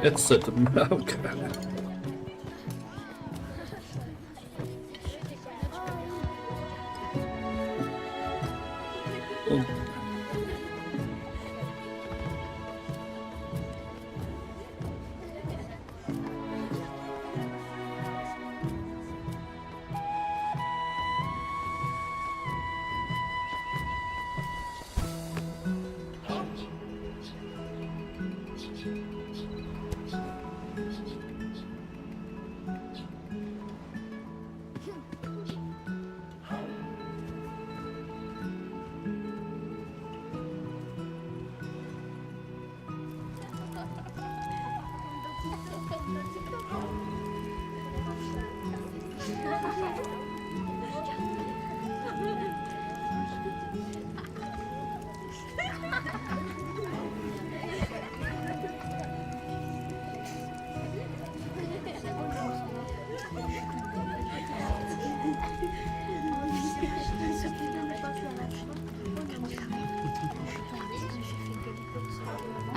Jetzt sollte man. Okay. Und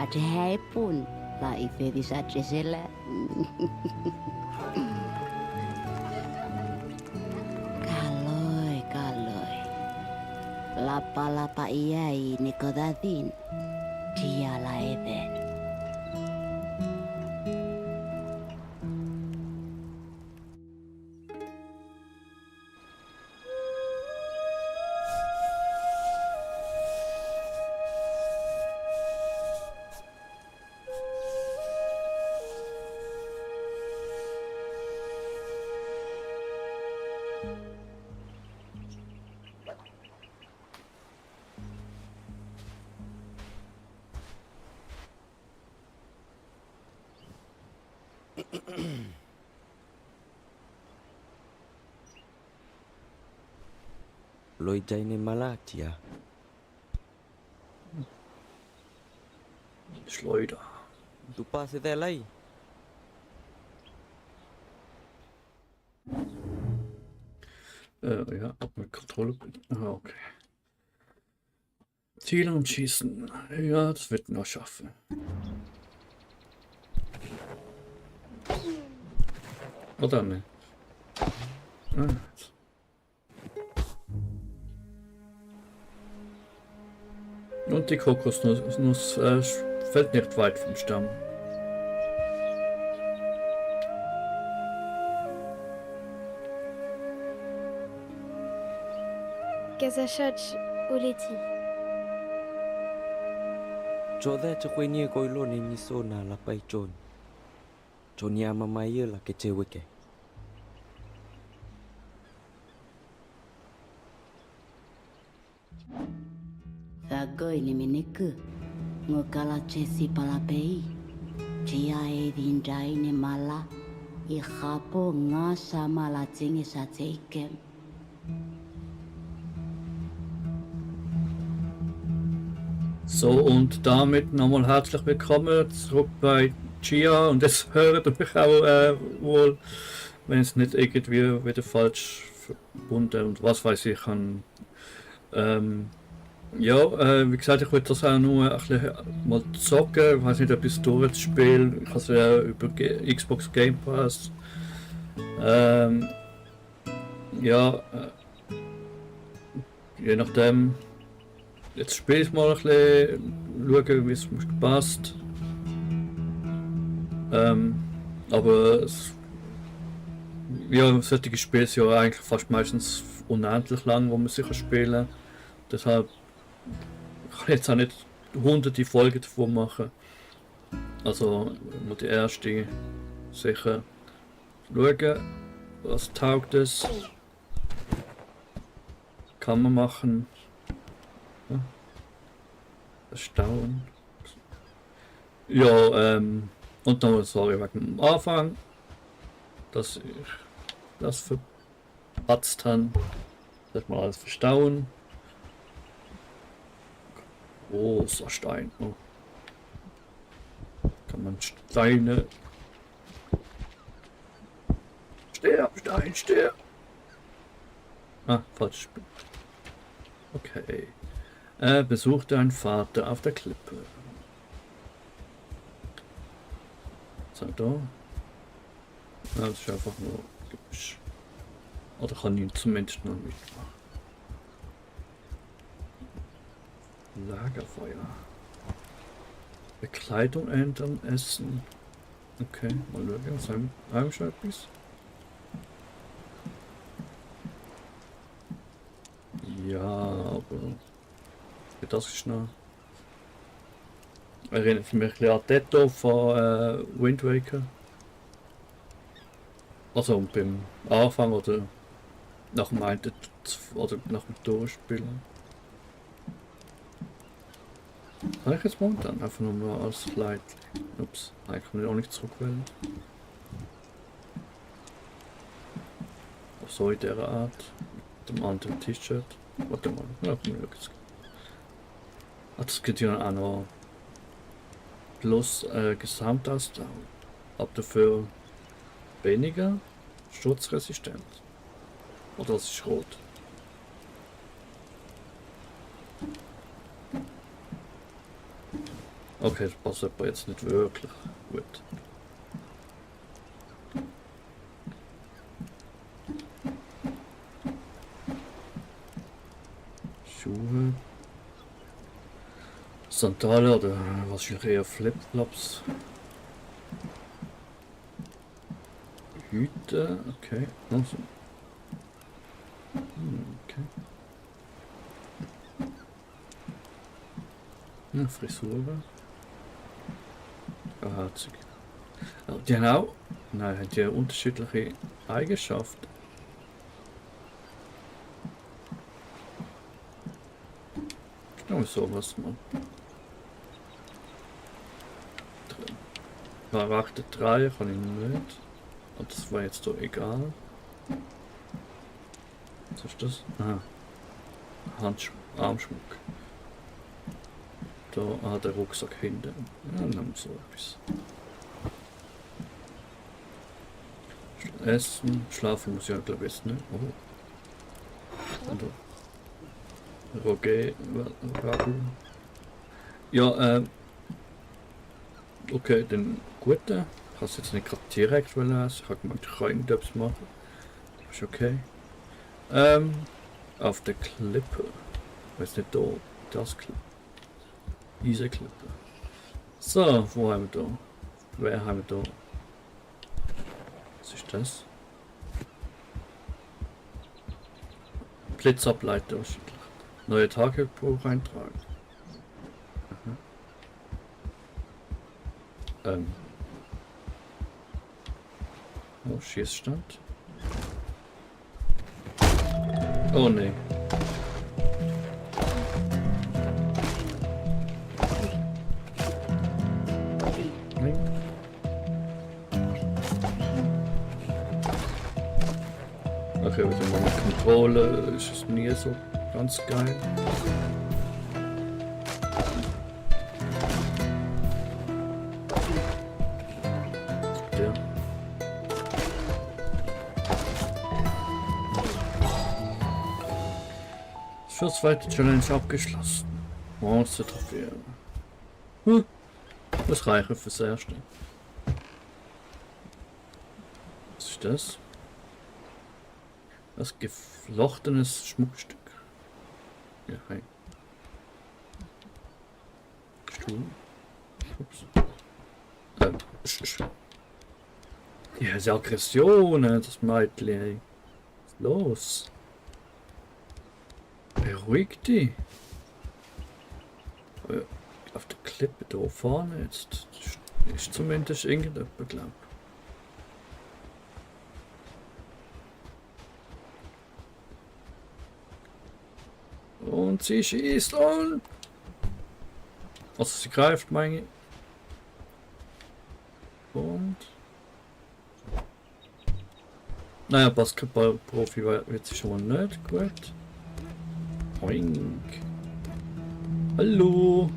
Ada hai pun la ife di sajesela. Kaloi. Lapa iai nikodadin. Dia la ede. Loi jaine malatia. Schleuder. Tu passe dela aí. Ja, ob mit Kontrolle. Ah, okay. Zielen und Schießen. Ja, das wird noch schaffen. Oder nicht? Ah. Und die Kokosnuss fällt nicht weit vom Stamm. Gazachach Oleti. Chode chakweni koilo ni niso na la pai chon. Chonya mamaya la kecheweke. Thagoi ni miniku. Ngokala chesi palapei. Chia e dindai ni mala. I khapo nga sama la tingi sa teikem. So, und damit nochmal herzlich willkommen zurück bei Chia. Und das hört ihr mich auch wohl, wenn es nicht irgendwie wieder falsch verbunden und was weiß ich kann. Ja, wie gesagt, ich wollte das auch nur ein bisschen mal zocken. Ich weiß nicht, ob ich es durchspiele. Ich habe es ja über Xbox Game Pass. Ja, je nachdem. Jetzt spiele ich mal ein bisschen, schauen, wie es mir passt. Aber ja, solche Spiele sind ja eigentlich fast meistens unendlich lang, wo man sich spielen kann. Deshalb kann ich jetzt auch nicht hunderte Folgen davon machen. Also nur die erste sicher schauen, was taugt es. Kann man machen. Erstaunen. Ja, und nochmal sorry wegen dem Anfang, dass ich das verpatzt habe. Dass mal alles verstauen. Großer Stein. Oh. Kann man Steine. Sterb, Stein, sterb! Ah, falsch. Okay. Er besuchte einen Vater auf der Klippe. Was haben wir da? Ja, das ist einfach nur Gebüsch. Oder kann ich zumindest noch mitmachen. Lagerfeuer. Bekleidung ändern, essen. Okay, mal schauen, was haben wir schon etwas? Ja, aber das ist noch... Erinnert mich ein bisschen an Detto von Wind Waker. Also beim Anfang oder nach dem einen oder nach dem Durchspielen. Kann ich jetzt momentan einfach nur mal als Light. Ups, eigentlich kann ich auch nicht zurückwählen. So in dieser Art. Mit dem anderen T-Shirt. Warte mal, ja, komm, jetzt. Ah, das gibt ja auch noch plus Gesamtausdauer. Aber dafür weniger schutzresistent. Oder das ist rot. Okay, das passt aber jetzt nicht wirklich gut. Schuhe. Sandalen oder wahrscheinlich eher Flipflops. Hüte, okay. Also. Okay. Ja, Frisur. Herzig. Die haben auch, nein, haben die unterschiedliche Eigenschaften. Oh, sowas mal. Charakter 3 kann ich nicht. Und das war jetzt doch egal. Was ist das? Aha. Armschmuck. Da der Rucksack hinten. Ja, dann haben wir so etwas. Essen, schlafen muss ich ja glaube ich jetzt nicht. Oh. Und Ragu. Ja, okay, den guten. Ich kann es jetzt nicht gerade direkt essen. Ich habe gemeint, ich kann irgendetwas machen. Ist okay. Auf der Klippe. Ich weiß nicht, da. Das Klippe. Diese Klippe. So, wo haben wir da? Wer haben wir da? Was ist das? Blitzableiter wahrscheinlich. Neue Tagebuch eintragen. Aha. Oh, Schießstand. Oh nee. Okay, mit der Kontrolle ist es nie so ganz geil. Der. Schon zweite Challenge abgeschlossen. Monster Trophäe. Das reicht fürs erste. Was ist das? Das geflochtenes Schmuckstück. Ja, hi. Stuhl. Ups. Ja, ist Aggression, das Mädchen. Was ist los? Beruhig dich. Auf der Klippe da vorne jetzt ist zumindest irgendjemand, glaube ich. Und sie schießt und... Also sie greift, meine ich. Und... Naja, Basketballprofi wird sie schon mal nicht. Gut. Oink. Hallo.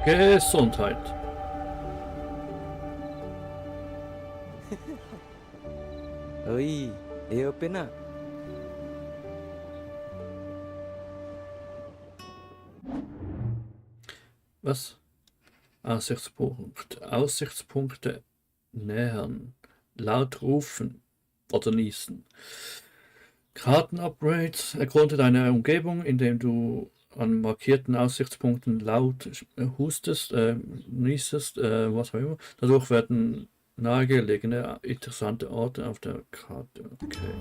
Gesundheit. Oi, eu pena. Was? Aussichtspunkte nähern. Laut rufen oder niesen. Karten-Upgrades. Erkunde deine Umgebung, indem du an markierten Aussichtspunkten laut hustest, niesest, was auch immer. Dadurch werden nahegelegene interessante Orte auf der Karte. Okay.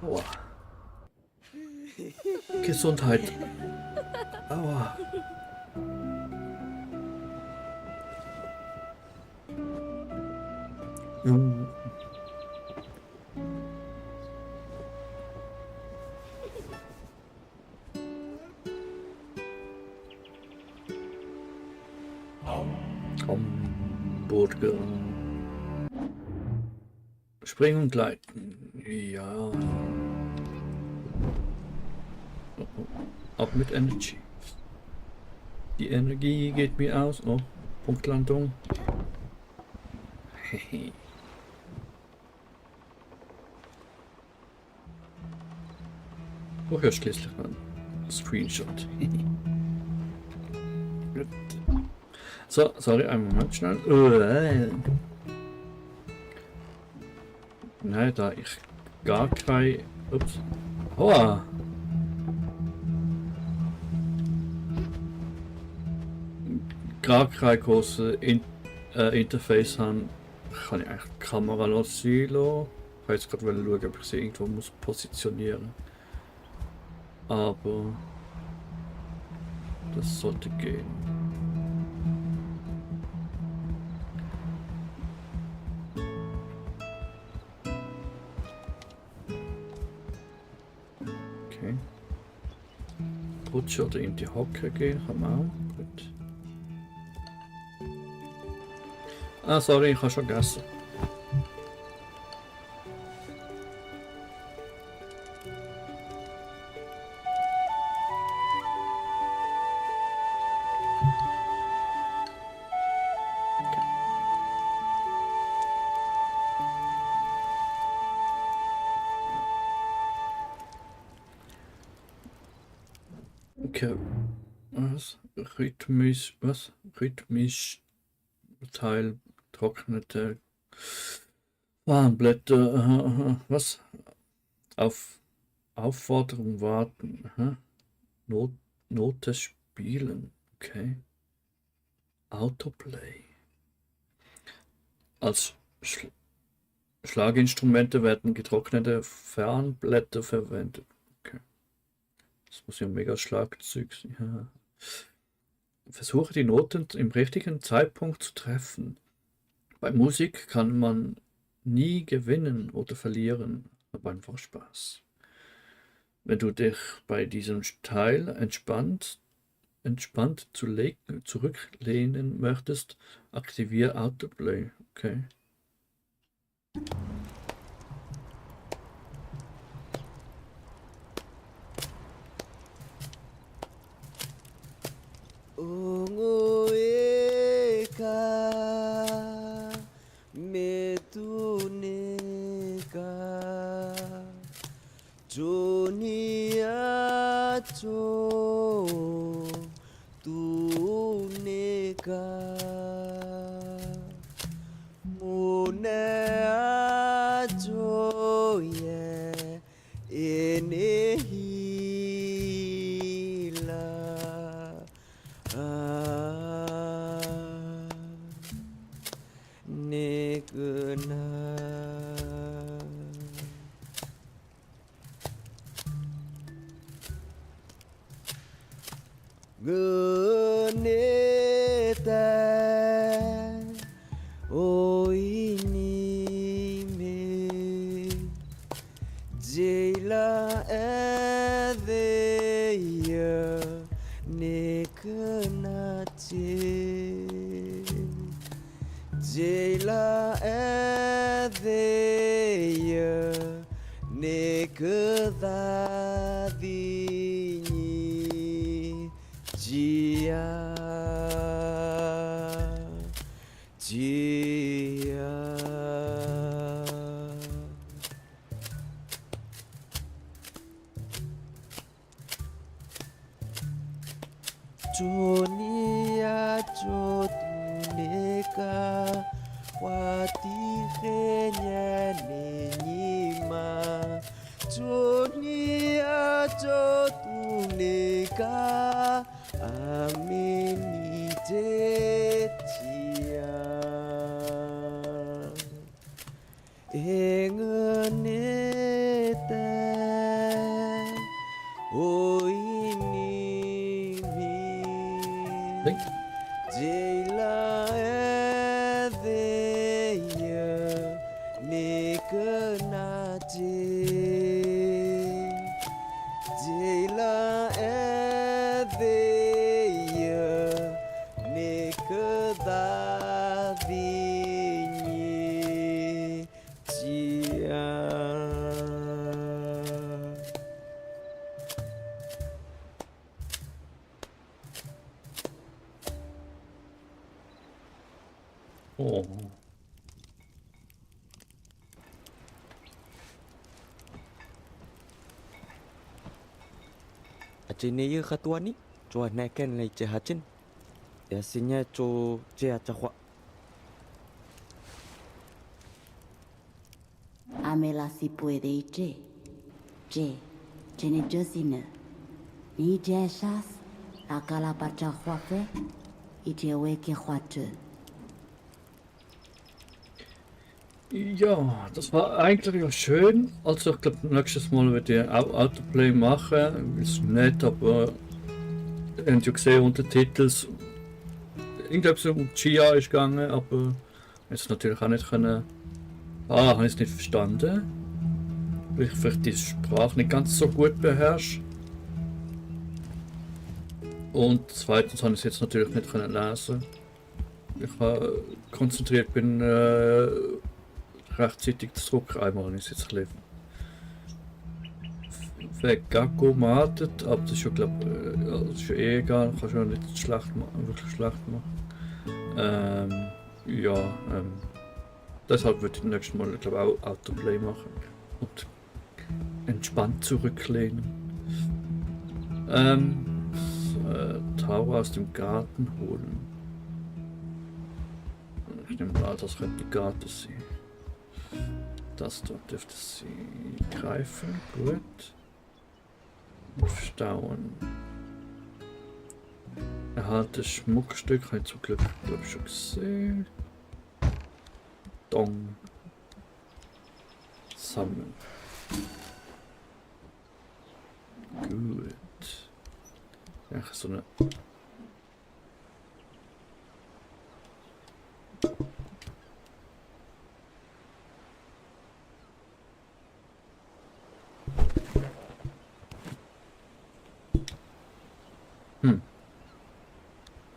Aua. Gesundheit. Aua. Hamburger. Springen und gleiten. Ja. Ab mit Energy. Die Energie geht mir aus. Oh, Punktlandung. Hehe. Oh, ja, schließlich ein Screenshot. Gut. So, sorry, einen Moment schnell. Nein, da ich gar kein... Ups. Hoa! Gar kein großes Interface haben, kann ich eigentlich die Kamera noch sein lassen. Ich wollte jetzt gerade schauen, ob ich sie irgendwo muss positionieren. Aber das sollte gehen. Okay. Rutschen oder in die Hocke gehen, kann man auch. Gut. Ah, sorry, ich habe schon gegessen. Okay. Was? Rhythmisch Teil trocknete Warnblätter. Aha, aha. Was? Aufforderung warten. Aha. Note spielen. Okay. Autoplay. Als Schlaginstrumente werden getrocknete Fernblätter verwendet. Okay. Das muss ja ein mega Schlagzeug sein. Ja. Versuche die Noten im richtigen Zeitpunkt zu treffen. Bei Musik kann man nie gewinnen oder verlieren, aber einfach Spaß. Wenn du dich bei diesem Teil entspannt zurücklehnen möchtest, aktiviere Autoplay. Okay. Jela kedadinyi jia jia Dunia jotuneka watihenya nenyima Dunia jotuneka ameni jetia Engenete oh ini Hey. Jela edeya nikena Jela edeya nikedadinyi jia Oh. Ajeneye khatua ni Chua neken lai che hachin Yasinya cho che achakwa Amela si puede y che ne josine. Ni jeshas, akala parcha huafe, y che weke huate. Ja, das war eigentlich ja schön. Also ich glaube, nächstes Mal werde ich auch Autoplay machen. Ist nett, aber ihr habt ja gesehen, Untertitels. Irgendetwas um Chia ist gegangen, aber jetzt natürlich auch nicht können. Habe ich es nicht verstanden. Weil ich vielleicht die Sprache nicht ganz so gut beherrsche. Und zweitens habe ich es jetzt natürlich nicht können lesen. Ich habe konzentriert bin rechtzeitig zurück, einmal ist jetzt ein bisschen Gacko matet, aber das ist ja glaube das ist ja eh egal, kannst du ja nicht schlecht machen, wirklich schlecht machen. Deshalb würde ich das nächste Mal glaube auch Autoplay machen und entspannt zurücklehnen. Tower aus dem Garten holen. Ich nehme an, das könnte der Garten sein. Das dort dürfte sie greifen. Gut. Verstauen. Erhalte Schmuckstück. Habe ich zum Glück glaube ich schon gesehen. Dong. Sammeln. Gut. Ja, so eine.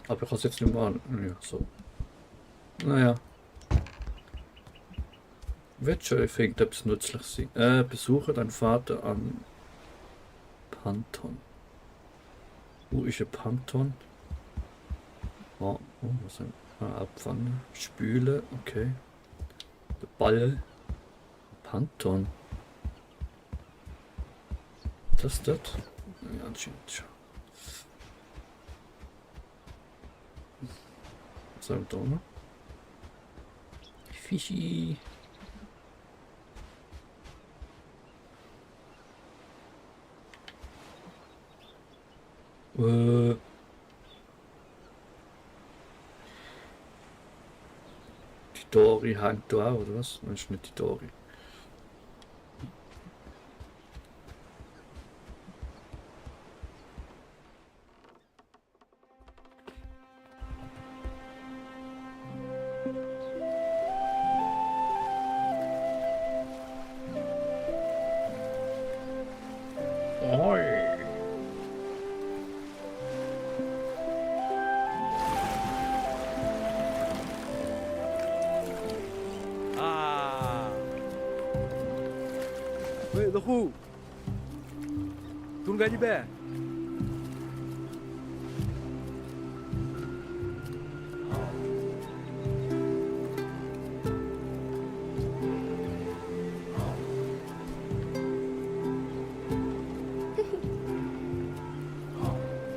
Aber ich kann es jetzt nicht mehr an. Ja, so. Naja. Wird schon irgendetwas nützlich sein. Besuche deinen Vater am Panton. Wo ist ein Panton? Oh, was sind abfangen? Spüle, okay. Der Ball. Panton. Das dort? Ja, anscheinend schon. Was haben wir da noch? Fischi. Die Dori hängt da auch, oder was? Das ist nicht die Dori. Wait, the who? Tunggu di bawah.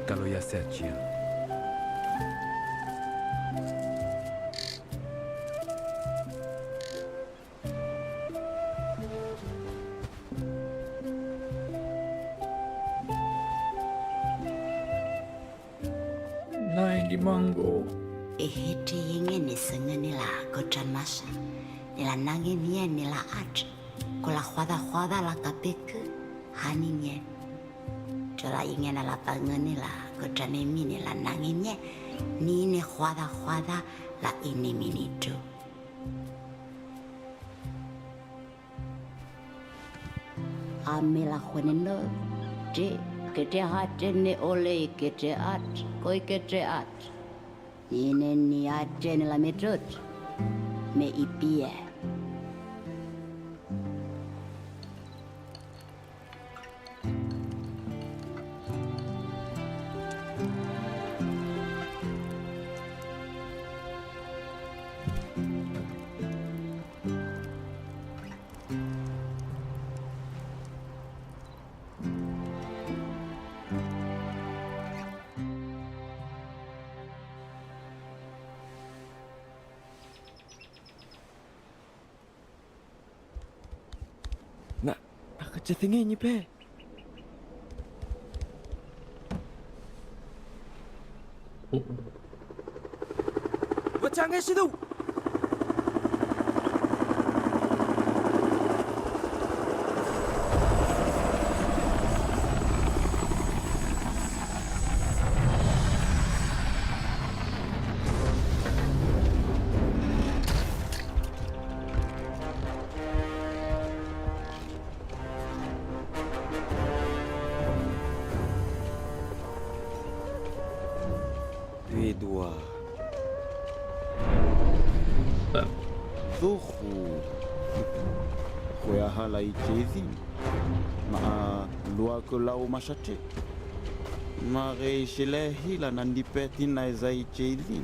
Kalau ya saja. Nein, die Mango. Ihiti yinge ni senga nila kochan masa. Nila nangi nie nila ach. Kula khwada la kapiku. Hani nye. Chola yinge na la panga nila kochan emi nila nangi nye. Ni ne khwada la ini minitu. Amila khwenendo. Je. Kete hate ne ole kete at. Koi kete at. Nine ni ate ne la metrot. Me ipie. Nak kerja tinggi ni pe. Bercanggih situ. Dua. Tuhu. Kuya halai chezi. Ma lua ko lau masate. Ma re shilehi la nandi peti na zai chezi.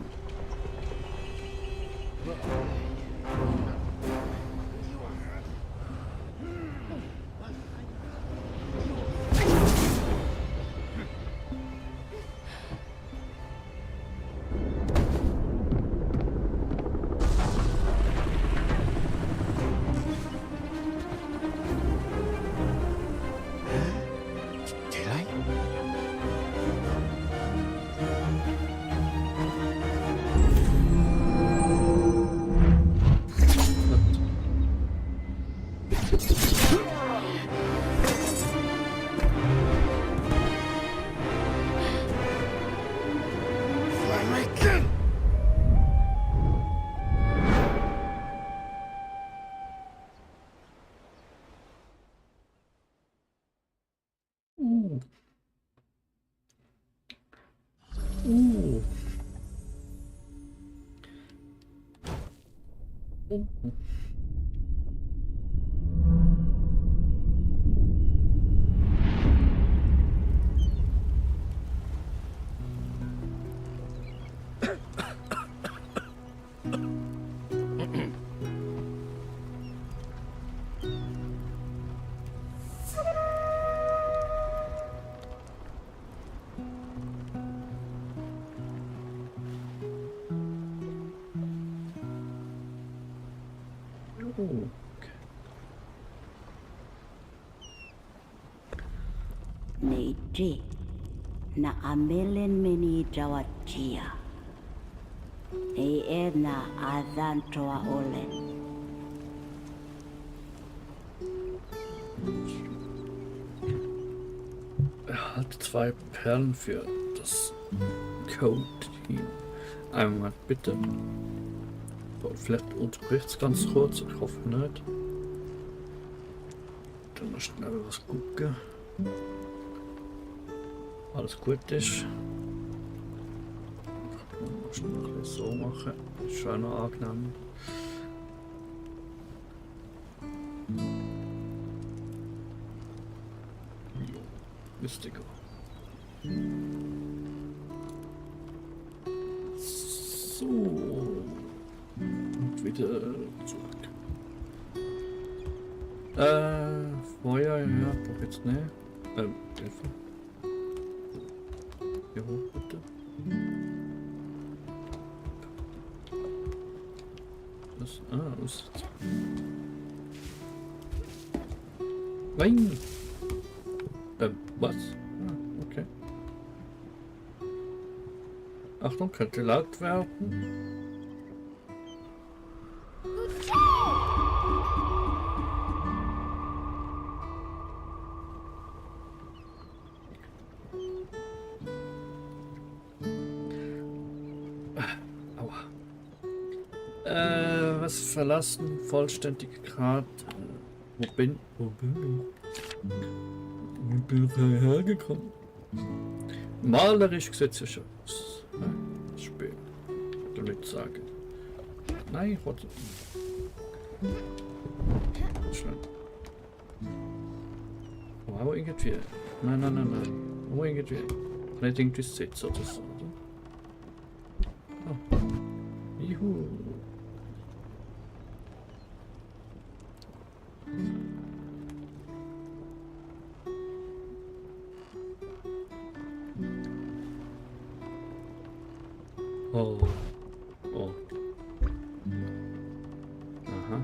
Neji na amelen meni jawachia. Na adhan toa ole. Erhalte 2 Perlen für das Code-Team. Einen Moment bitte. So, vielleicht unterbricht es ganz kurz, ich hoffe nicht. Dann mal schnell was gucken. Alles gut ist. Ich muss noch ein bisschen so machen. Das ist schon noch angenehm. Mystiker. So. Und wieder zurück. Feuer, ja, brauch jetzt ne. Hilfe. Hier hoch, bitte. Das, ist. Nein! Was? Ah, okay. Achtung, könnte laut werden. Aua. Was verlassen? Vollständige Grad. Wo bin ich? Wie bin ich hergekommen? Malerisch sieht es ja schon aus. Das Spiel. Du nicht sagen. Nein, ich wollte. Schnell. Oh, aber irgendwie. Nein. Oh, irgendwie. Nicht irgendwie sitzen oder so. Oder? Oh. Juhu. Oh. Oh. Aha.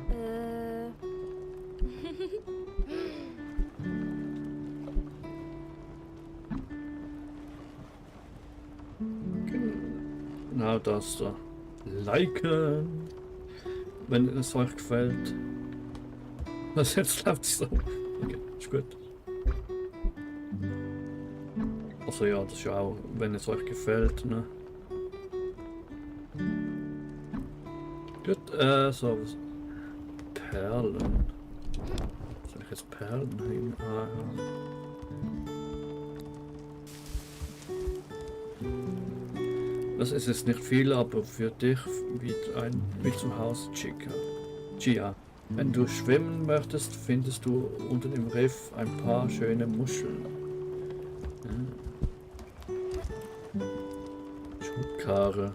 Genau das da. Liken. Wenn es euch gefällt. Was jetzt läuft so. Okay, ist gut. Also ja, das ist ja auch, wenn es euch gefällt, ne? Gut, so was. Perlen. Soll ich jetzt Perlen hin? Ah, ja. Das ist jetzt nicht viel, aber für dich wie zu Hause Gia. Wenn du schwimmen möchtest, findest du unten im Riff ein paar schöne Muscheln. Schubkarre.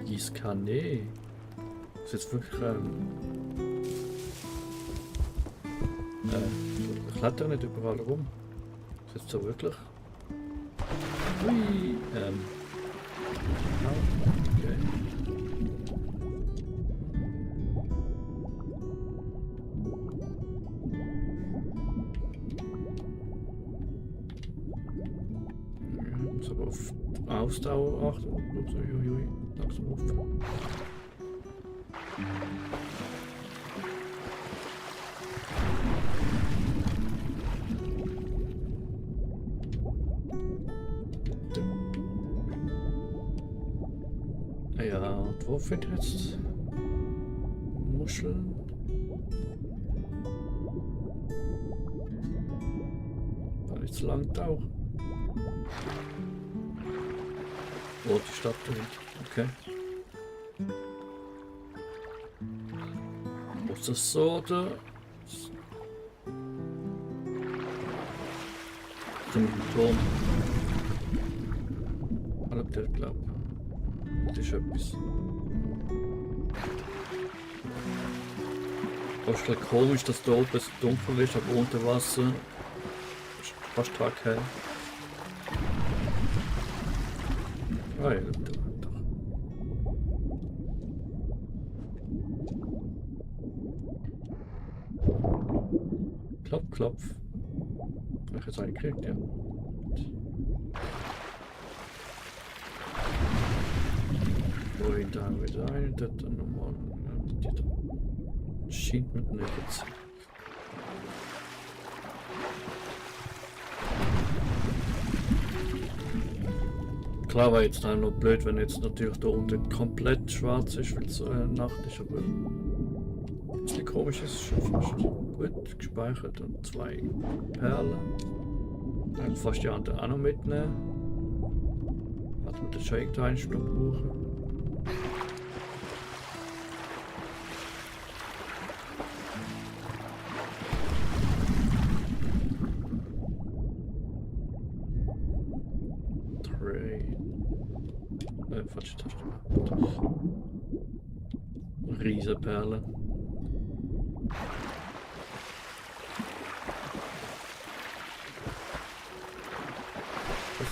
Gießkanne. Das ist jetzt wirklich ich kletter nicht überall rum. Das ist jetzt so wirklich. Hui, okay. Ja, muss aber auf Ausdauer achten. Ups, uiuiui, langsam auf. Ja, und wo findet jetzt Muscheln? War nicht so lang tauchen. Oh, die Stadt dahinter. Okay. Ist das so oder? Den Turm. Alle der glaubt. Das ist etwas. Das ist ein komisch, dass da oben so dunkel ist, aber unter Wasser ist fast taghell. Ah ja, doch. Klopf, klopf. Hab ich jetzt einen gekriegt, ja. Wohin da wieder ein, das dann nochmal. Scheint mit nicht jetzt. Klar war jetzt noch blöd, wenn jetzt natürlich da unten komplett schwarz ist, weil es Nacht ist, aber ein bisschen komisch ist es schon fast. Gut gespeichert und 2 Perlen. Dann fast die anderen auch noch mitnehmen. Warte, mit der Shake da 1 Stunde brauchen. falsche Taste. Riesenperle. Das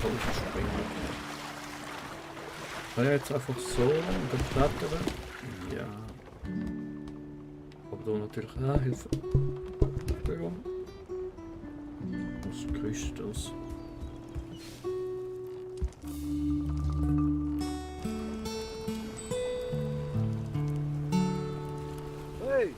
komische Springen. Kann ich jetzt einfach so und dann klettern? Ja. Aber da natürlich auch Hilfe. Entschuldigung. Was grüßt das? Hey!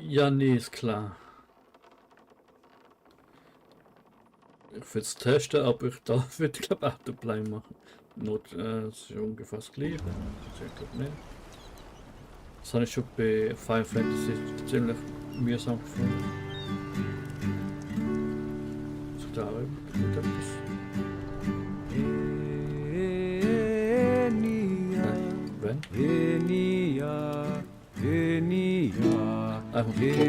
Ja, nee, ist klar. Ich will es testen, aber ich darf würde glaube ich Autoplay machen. Not, das ist ungefähr das gleiche. Das ich glaube nicht. Das habe ich schon bei Final Fantasy ziemlich mühsam gefunden. Also da auch etwas. Wenn? Einfach mal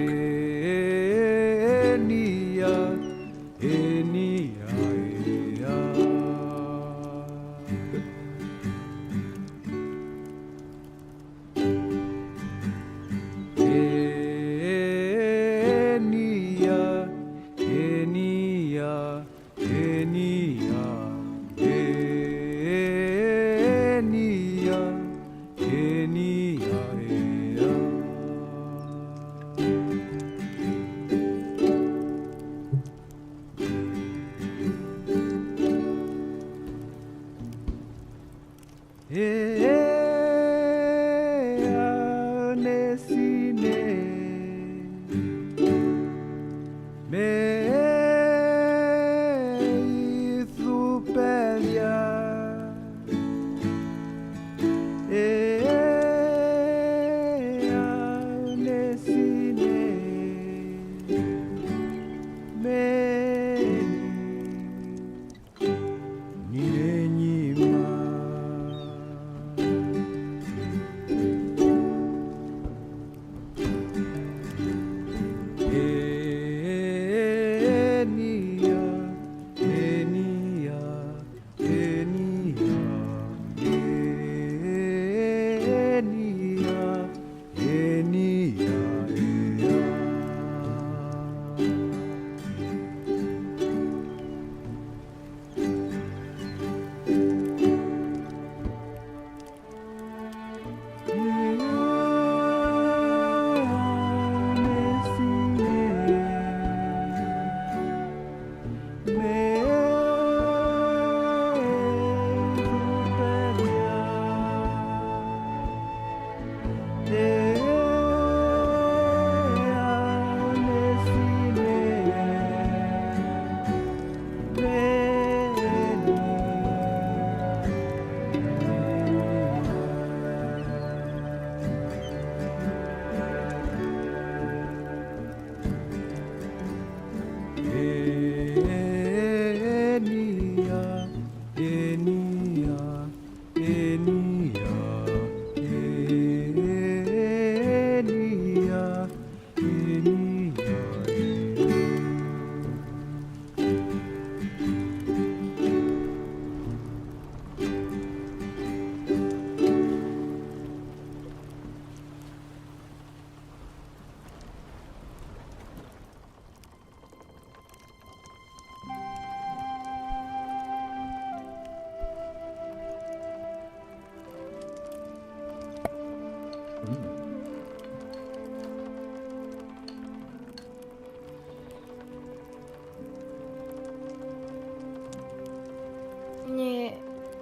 Nie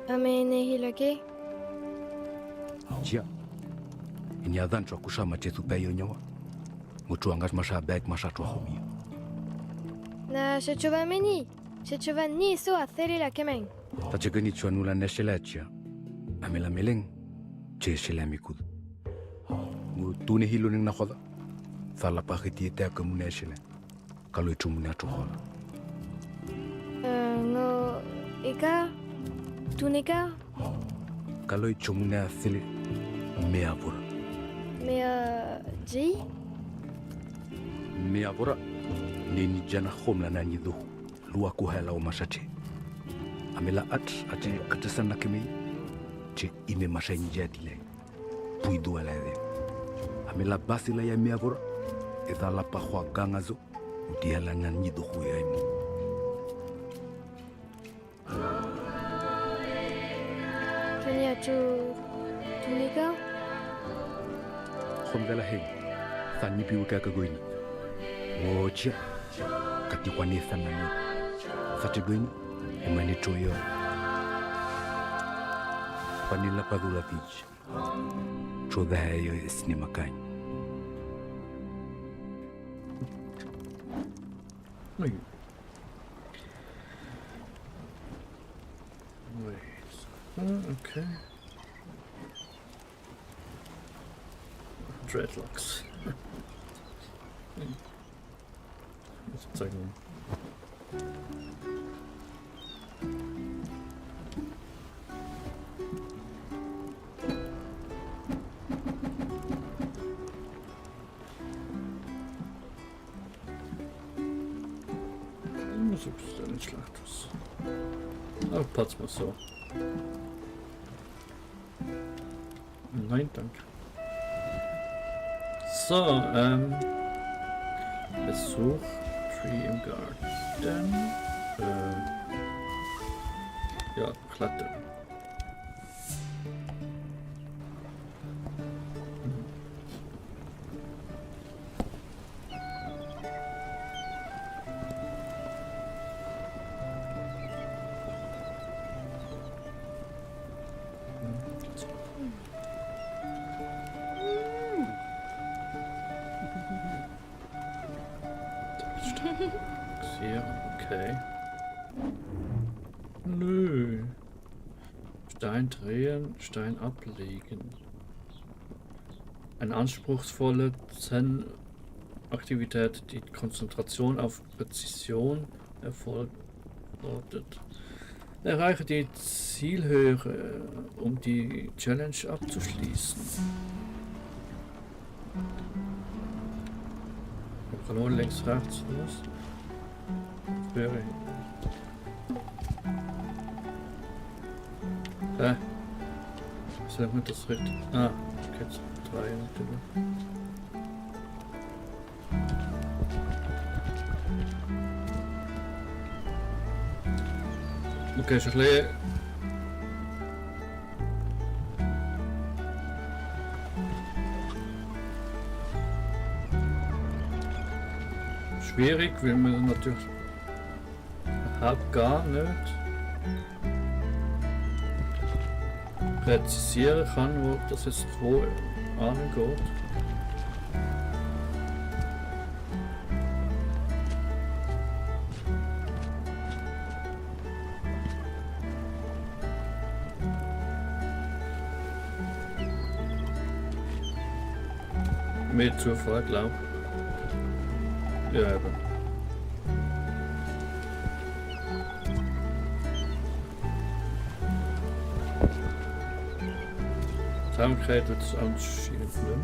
amenehi lagi. Jia. Ini adhan chwa kushama chetu peyo nyawa. Mutu angas masha bag masha chwa homia. Na shechuva meni. Chechovan ni so a theri la kemeng. Tachegani chuanula neshelacha. Amela meleng. Che shelamikud. Ngu tune hilo ning nakhoda. Thala pakiti te kamuneshele. Kalau itu muna chokola. Ngo eka tuneka Kalau itu muna thili meavura. mea ji Meavura nini jana khomla na nyidu. Lua kuhala o mashache. Amela ate katasana kemi. Che ime mashanyi jadile. Puidu alade. Amela basila ya meavura. Ithala pakwa gangazo. Udiala na nyidu huya imu. tunia tunika Khomdala heng. Thani piu kaka goini. Ngocha. Katikwane thanani. Thate goini. Emani choyo. Panila padula tij. Chodayo esni makany. Wait. Wait. Okay. Dreadlocks. Muss ich zeigen. So ist ein Schlachtus. Aber passt mal so. Nein, danke. So, Besuch Tree im Garten. Ja, Klettern. Hier, okay. Nö. Stein drehen, Stein ablegen. Eine anspruchsvolle Zen-Aktivität, die Konzentration auf Präzision erfordert. Erreiche die Zielhöhe, um die Challenge abzuschließen. Kanone links, rechts, los. Wäre. Ist ja nicht das richtig. Ah, okay, jetzt 3 natürlich. Okay, ist ein bisschen. Schwierig, weil man natürlich überhaupt gar nicht präzisieren kann, wo das jetzt wo angeht. Mehr Zufall, glaube ich. Ja, eben. Zusammengeht wird es anscheinend nicht mehr.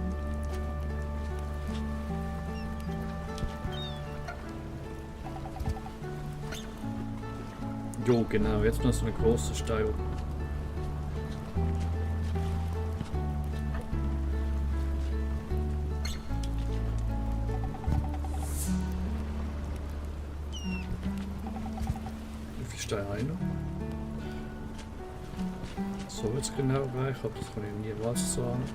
Jo, genau, jetzt noch so eine große Steil. Wie viel Steine rein? So jetzt genau reich, aber das kann ich nie was sagen.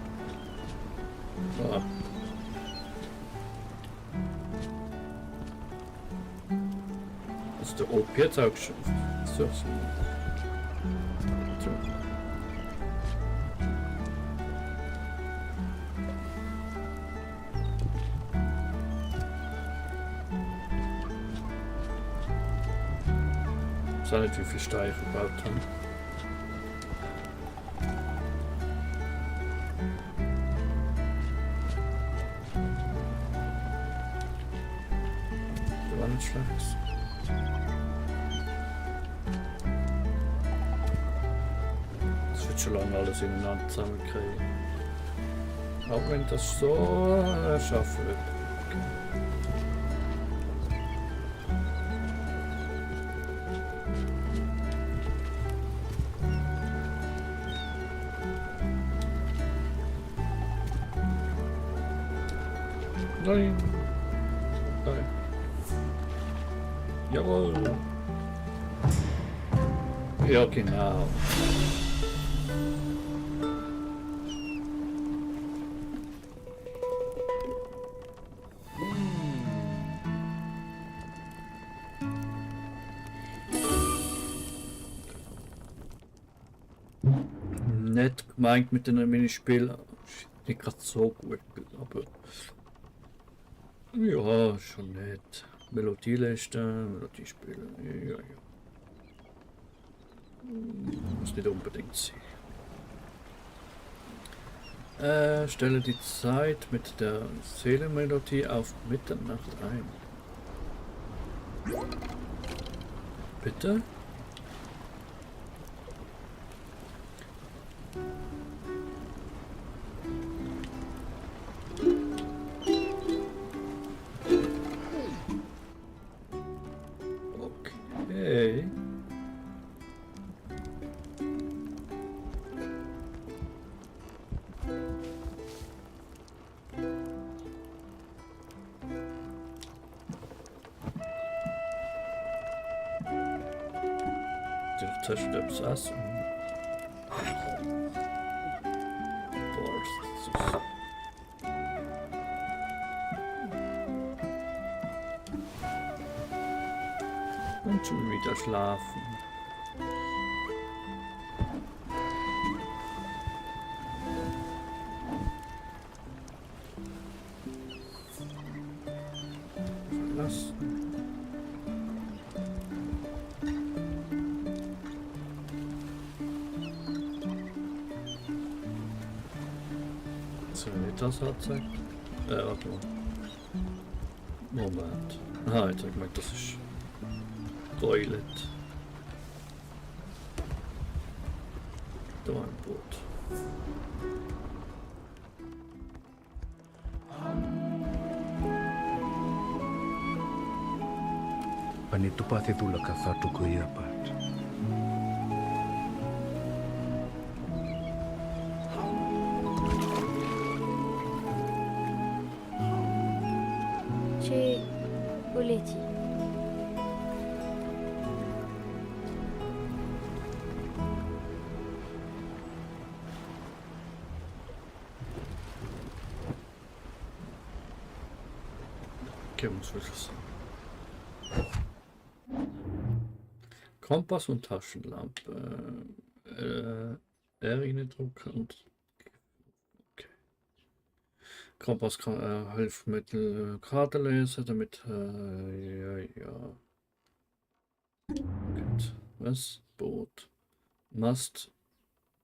Ah. Also der OP jetzt auch schon. So. Ich weiß auch nicht, wie viele Steine ich gebaut habe. Das war nicht schlecht. Das wird schon lange alles ineinander zusammenkriegen. Auch wenn das so schaffen wird. Nein. Nein. Jawohl. Ja, genau. Nicht gemeint mit den Minispielen. Nicht gerade so gut, aber ja, schon nett. Melodieliste, Melodie spielen, ja, ja. Muss nicht unbedingt sein. Stelle die Zeit mit der Seelenmelodie auf Mitternacht ein. Bitte? Okay. Der Tisch etwas essen. Boah, das ist süß. Und schon wieder schlafen. Verlassen. So, wie das anzeigt. Warte mal. Moment. Ah, jetzt habe ich gemerkt, das ist Toilet. Da ein Boot. Panito pati tu la kathatu ko irapat. Chez Oleti. Okay, muss wirklich sein. Kompass und Taschenlampe. R-Drucker und okay. Kompass kann Hilfsmittel Karte lesen, damit ja. Gut. Was? Boot. Mast.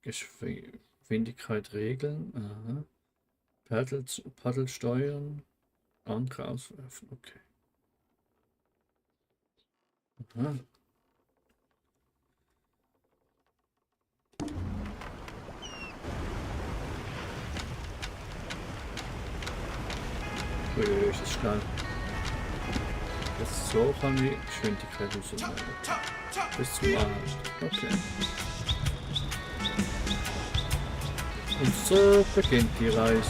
Geschwindigkeit regeln. Aha. Paddel steuern. Anker auswerfen. Okay. Aha. Ui, das ist schnell. Jetzt so kann ich Geschwindigkeit rausnehmen. Bis zum Arsch. Okay. Und so beginnt die Reise.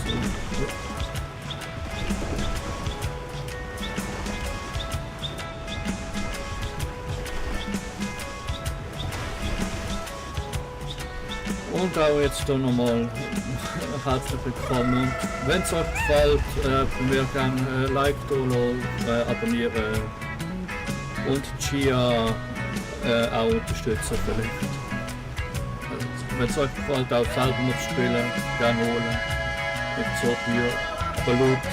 Und auch jetzt hier nochmal herzlich willkommen. Und wenn es euch gefällt, wir gerne Like da, abonnieren und Chia auch unterstützen vielleicht. Wenn es euch gefällt, auch selber noch spielen, gerne holen. Nicht so teuer, aber Loot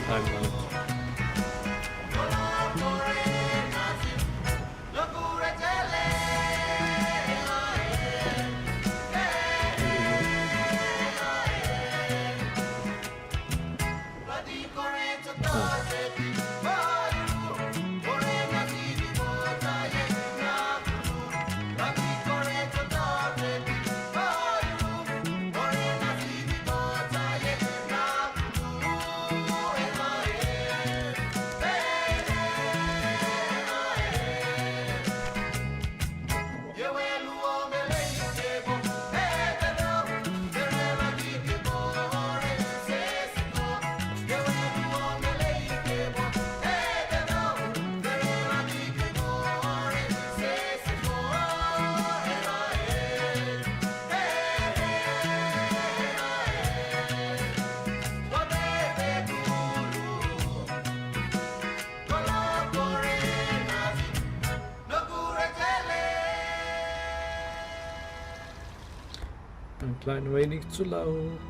einmal. Ein klein wenig zu laut.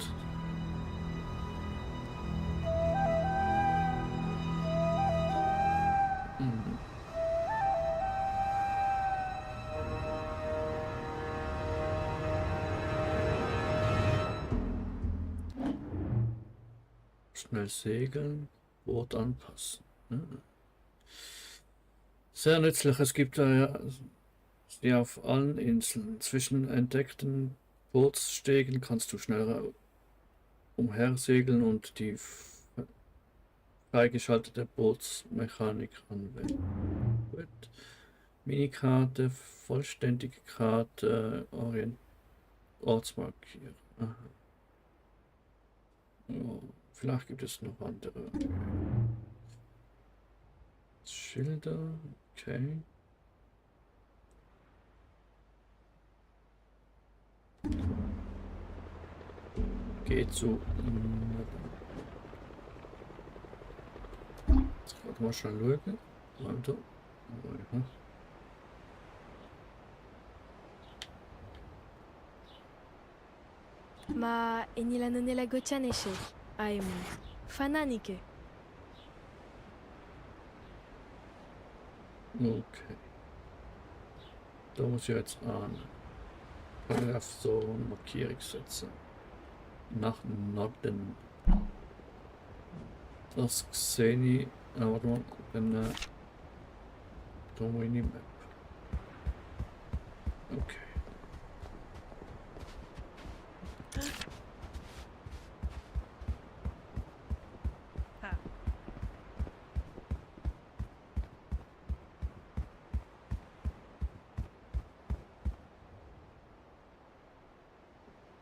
Schnell segeln, Boot anpassen. Sehr nützlich. Es gibt die auf allen Inseln. Zwischen entdeckten Bootsstegen kannst du schneller umhersegeln und die freigeschaltete Bootsmechanik anwenden. Gut. Minikarte, vollständige Karte, Ortsmarkierung. Aha. Oh, vielleicht gibt es noch andere. Schilder, okay. Geht zu. Jetzt warte mal schnell schauen. Weiter. Ma enilanonela gochaneshe. Aimu. Fananike. Okay. Da muss ich jetzt an. Paragraph so eine Markierung setzen. Nach Norden. Das sehe ich. Warte mal, dann da muss ich in die Map. Okay.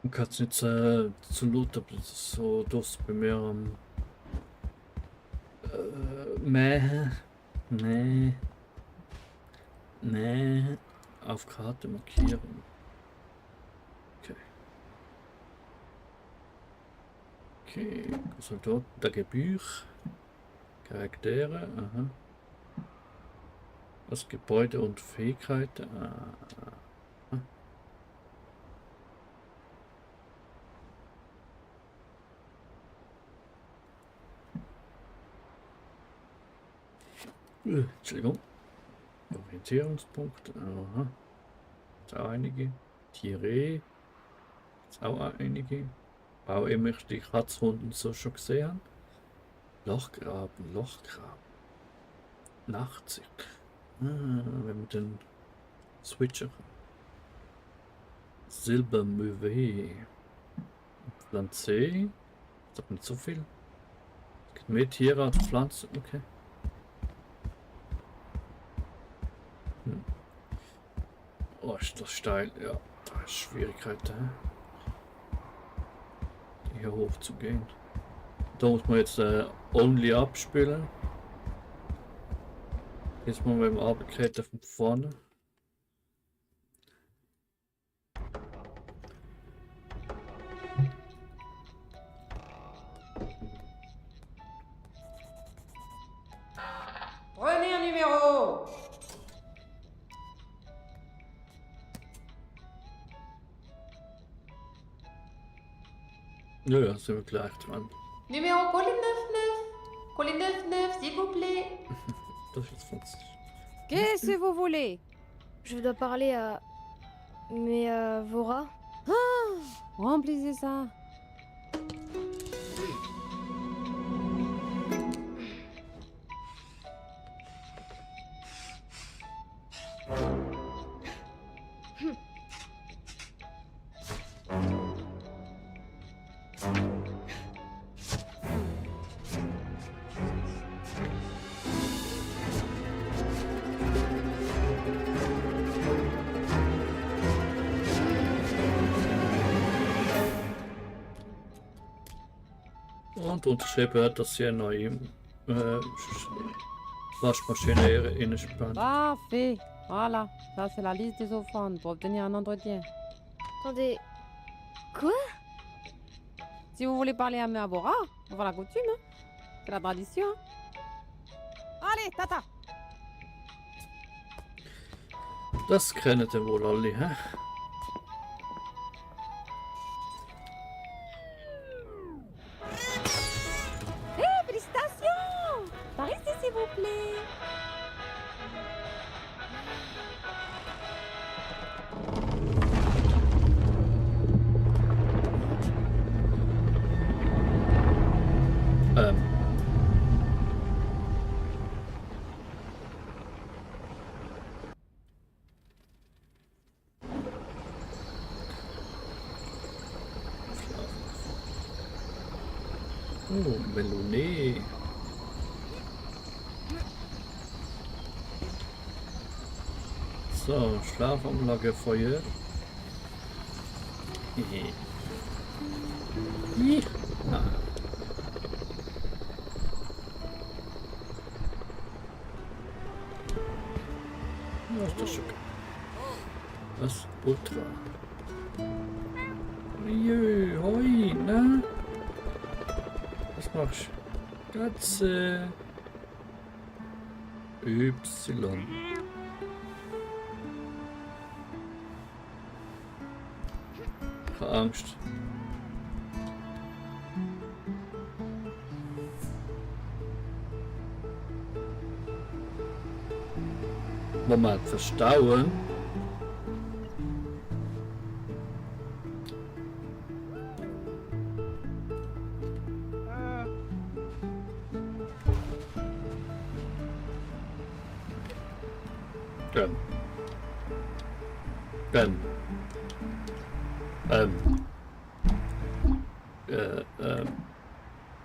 Man kann es nicht zu laut, aber das ist so das bei mir am auf Karte markieren. Okay. Okay, also dort der Gebühr, Charaktere, aha. Das Gebäude und Fähigkeiten. Entschuldigung. Orientierungspunkte. Aha. Jetzt auch einige. Tiere. Jetzt auch einige. Auch immer die Kratzhunden so schon gesehen haben. Lochgraben, Lochgraben. Nachtsicht. Wenn wir den Switcher. Silbermöwe. Plan C. Ist doch nicht so viel. Mehr Tiere als Pflanzen. Okay. Oh, ist das steil. Ja, da ist Schwierigkeiten. Hier hoch zu gehen. Da muss man jetzt Only abspielen. Jetzt mal beim Arbeitskette von vorne. Prenez un numéro. Ja, ja, sind wir gleich dran. Numéro Colline 99. Colline 99, s'il vous plaît. Das ist jetzt Französisch. Qu'est-ce que vous voulez? Je dois parler à... Mais Vora? Remplissez ça. und unterschrieben hat, dass sie eine neue Waschmaschine reinspannt. Parfait. Voilà, ça c'est la liste des offrandes pour obtenir un entretien. Attendez. Quoi? Si vous voulez parler à Meabora, on va la coutume. Hein. C'est la tradition. Allez, tata. Das kennen ihr wohl alle, hä? Félicitations. Par ici, s'il vous plaît. Oh, Melone. So, Schlafanlage, Feuer. Ja. Ja, ist das schon geil. Was? Ultra. Jö, hoi, ne? Was machst du? Katze. Y. Ich habe Angst. Moment, verstauen.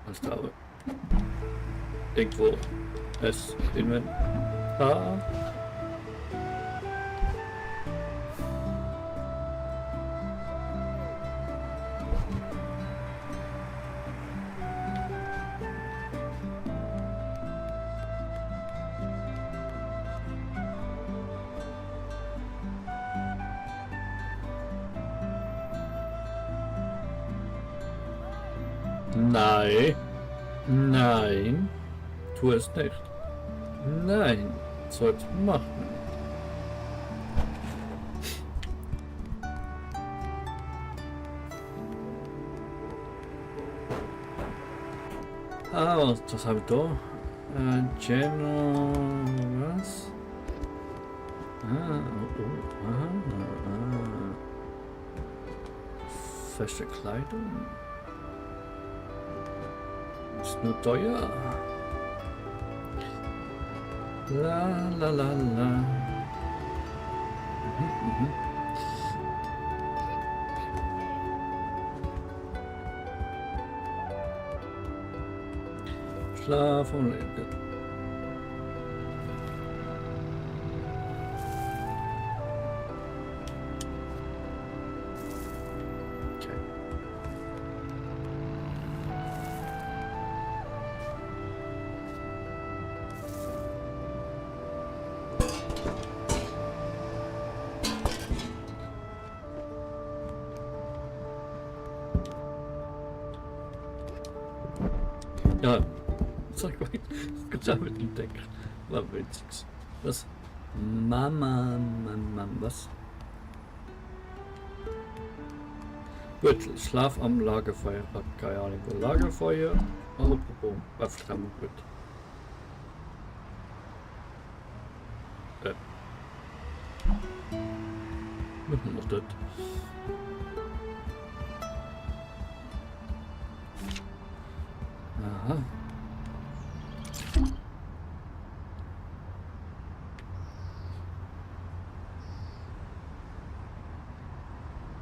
Was da? Irgendwo es Inventar. Nein. Nein. Tu es nicht. Nein. Sollst machen. Ah, was habe ich da? Geno... Was? Feste Kleidung. Ist nur teuer. La la la la. Schlaf und Leben. Ja, sag mal, das mit dem Deck. War witzig. Was? Mama, was? Gut, Schlaf am Lagerfeuer. Hat keine Ahnung, wo Lagerfeuer. Oh, Waffenkammer, gut. Mitten noch dort. Aha.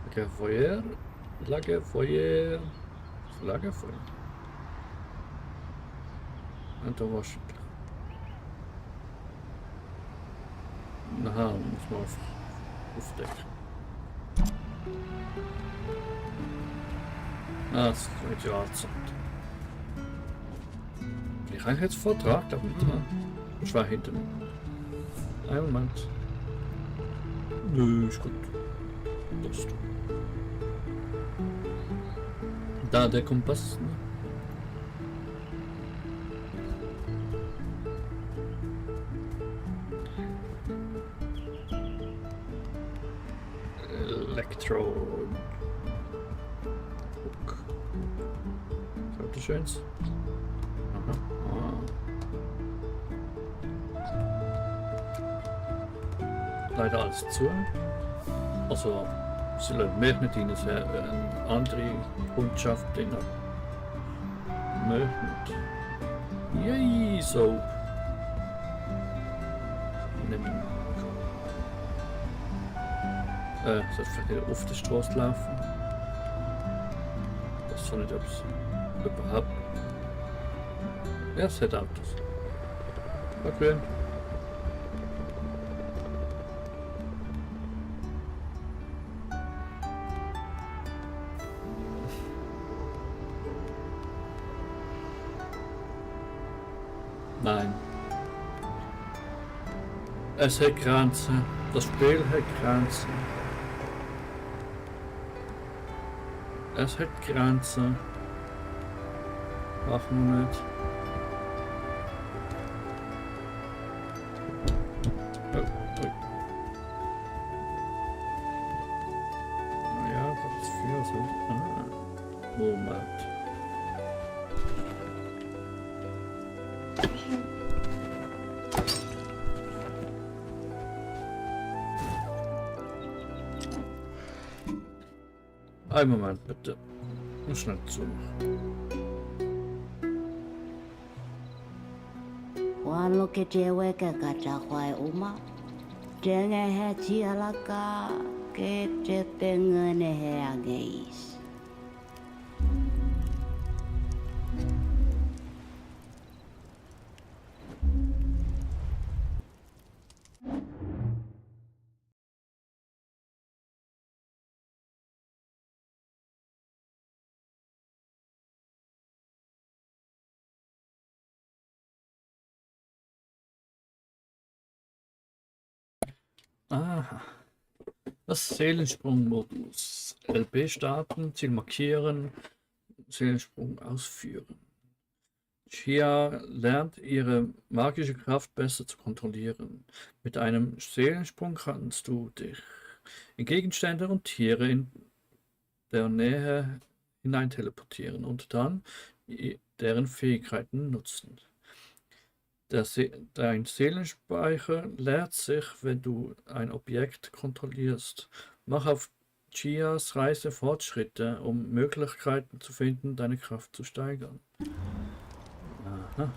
Lagerfeuer. Lagerfeuer. Lagerfeuer. Und da war schon. Aha, muss man aufdecken. Ah, das ist ja Arzt. Ich eigentlich jetzt Vortrag, glaube ich, nicht. Ich war hinter mir. Einen Moment. Nö, ist gut. Passt. Da der Kompass. Ne? Electro. Hook. Sollte schönes. Aha. Leider alles zu. Also, sie lassen mich nicht rein, es wäre eine andere Kundschaft drin. Möchten. Yay, so. Soll vielleicht wieder auf der Straße laufen? Das soll nicht, ob es überhaupt. Ja, es hat Autos. Okay. Nein. Es hat Grenzen. Das Spiel hat Grenzen. Es hat Grenzen. Machen wir nicht. Oh, ui. Ja, das ist viel so. Moment. Einen Moment bitte. Muss schnell zu. Walo ke te weka kata kwai uma. Tenge he tialaka ke te pengene he ageis. Aha. Das Seelensprung-Modus. LB starten, Ziel markieren, Seelensprung ausführen. Chia lernt ihre magische Kraft besser zu kontrollieren. Mit einem Seelensprung kannst du dich in Gegenstände und Tiere in der Nähe hinein teleportieren und dann deren Fähigkeiten nutzen. Dein Seelenspeicher leert sich, wenn du ein Objekt kontrollierst. Mach auf Chias Reise Fortschritte, um Möglichkeiten zu finden, deine Kraft zu steigern. Aha.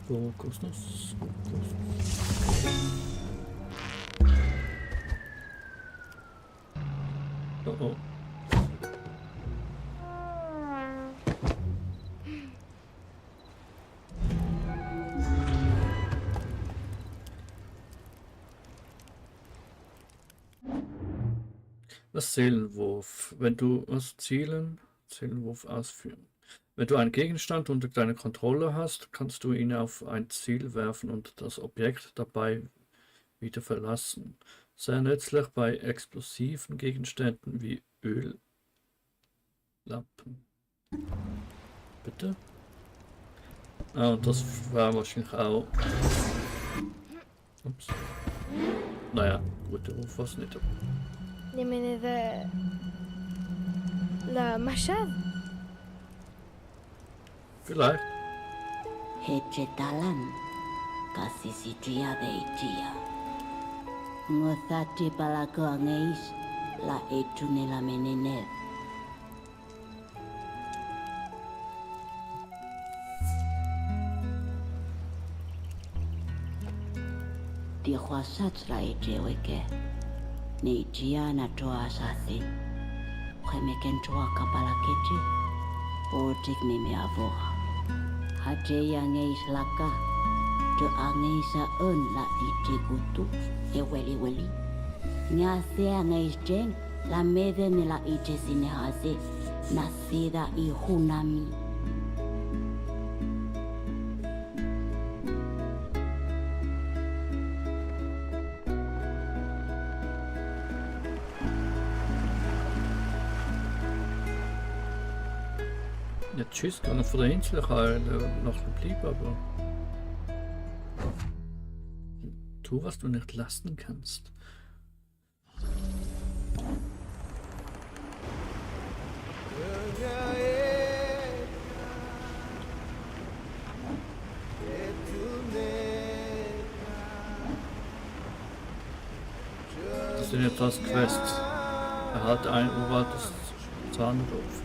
Kokosnuss. Oh oh. Das Seelenwurf. Wenn du Seelenwurf ausführen. Wenn du einen Gegenstand unter deiner Kontrolle hast, kannst du ihn auf ein Ziel werfen und das Objekt dabei wieder verlassen. Sehr nützlich bei explosiven Gegenständen wie Öllampen. Bitte? Ah, und das war wahrscheinlich auch. Ups. Naja, gut, der Ruf war es nicht. من إذا لا مشاذ Vielleicht. Hechetalan kasih Chia Chia. Ngothati palako angeis la etune la menenel. Di khwasat la ejeweke. Ni Chia na toa sathi. Khemeken toa kapala keche. Otik mimi avora. Hate angeis laka. Tu angeisa la iti kutu e weli weli. Nyasea ngaisjen la meden la ijesine haze nasida I hunami. Ja, tschüss, kann noch von der Insel noch bleiben, aber tu, was du nicht lassen kannst. Das sind jetzt das Quests. Erhalte ein uraltes Zahnrupf.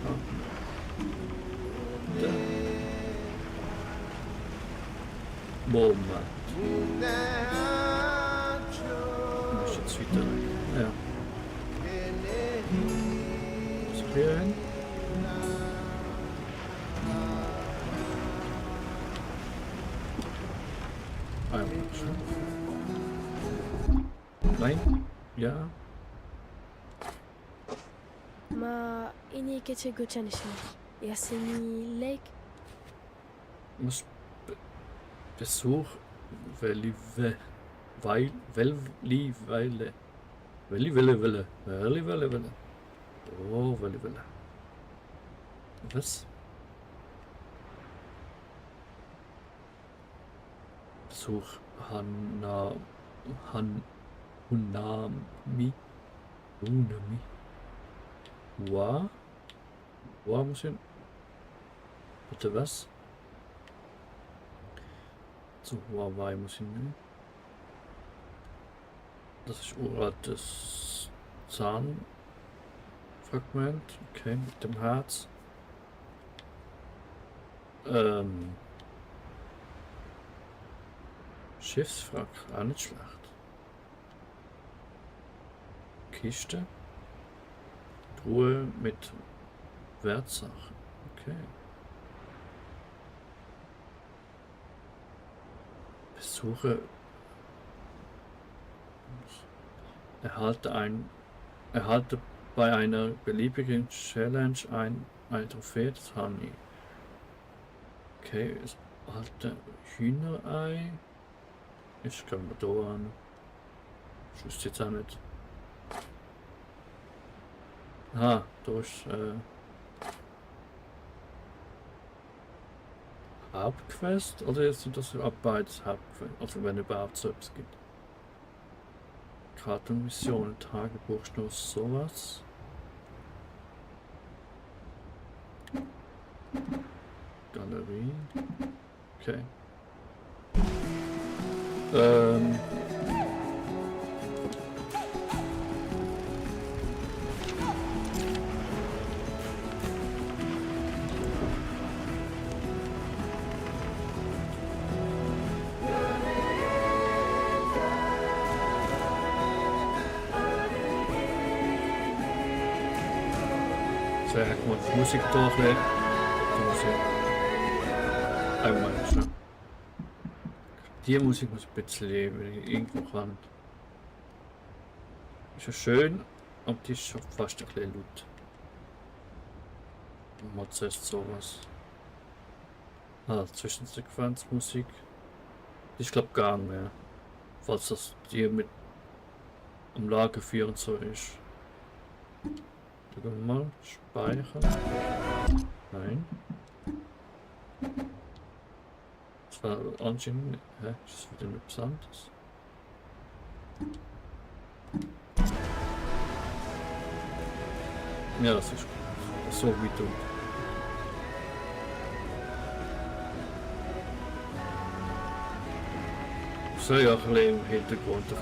Moment. Muss jetzt wieder. Ja. Was ist hier hin? Nein? Ja. Ma ini kece gochanishin. Yasini Lake. Muss Besuch Welli Welle. Oh, Welle. Was? Besuch Unami. Wa muss hin? Bitte was? So, Huawei muss hin. Das ist uraltes Zahnfragment. Okay, mit dem Herz. Schiffswrack, auch nicht schlecht. Kiste. Truhe mit Wertsachen. Okay. Besuche. Erhalte bei einer beliebigen Challenge ein Trophäe des Honey. Okay, es erhalte Hühnerei. Ich kann mir da an. Ich wüsste jetzt auch nicht. Ah, da ist Hauptquest oder sind das beides Hauptquest? Also wenn überhaupt so etwas gibt. Kartenmission, Tagebuch, nur sowas. Galerie. Okay. So, ich muss die Musik durchlegen. Die Musik. Einmal schon. Die Musik muss ein bisschen leben, wenn ich irgendwo kann. Ist ja schön, aber die ist schon fast ein bisschen laut. Mal zuerst sowas. Ah, Zwischensequenzmusik. Die ist glaube gar nicht mehr. Falls das die mit am Lager führen so ist. Schauen wir mal, speichern. Nein. Das war anscheinend. Hä? Ist das wieder etwas anderes? Ja, das ist gut. So wie du. So ja, ein bisschen im Hintergrund. Ich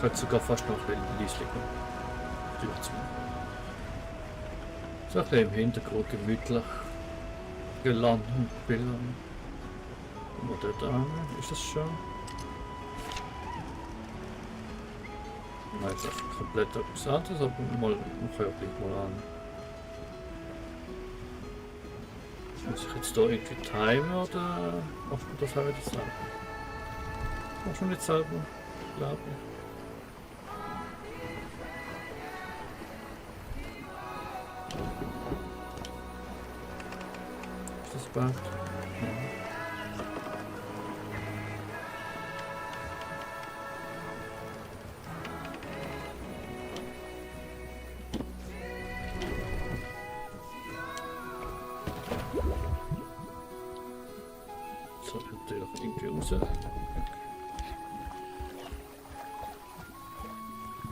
könnte sogar fast noch ein bisschen leise durchziehen. So ein bisschen im Hintergrund gemütlich gelandet und Bildern. Mal dort an. Ist das schon? Nein, jetzt einfach komplett etwas anderes, aber mal, man kann ja gleich mal an. Muss ich jetzt da irgendwie timen oder macht man das auch wieder selber? Machst du nicht selber, glaube ich. spät. So, natürlich irgendwie raus.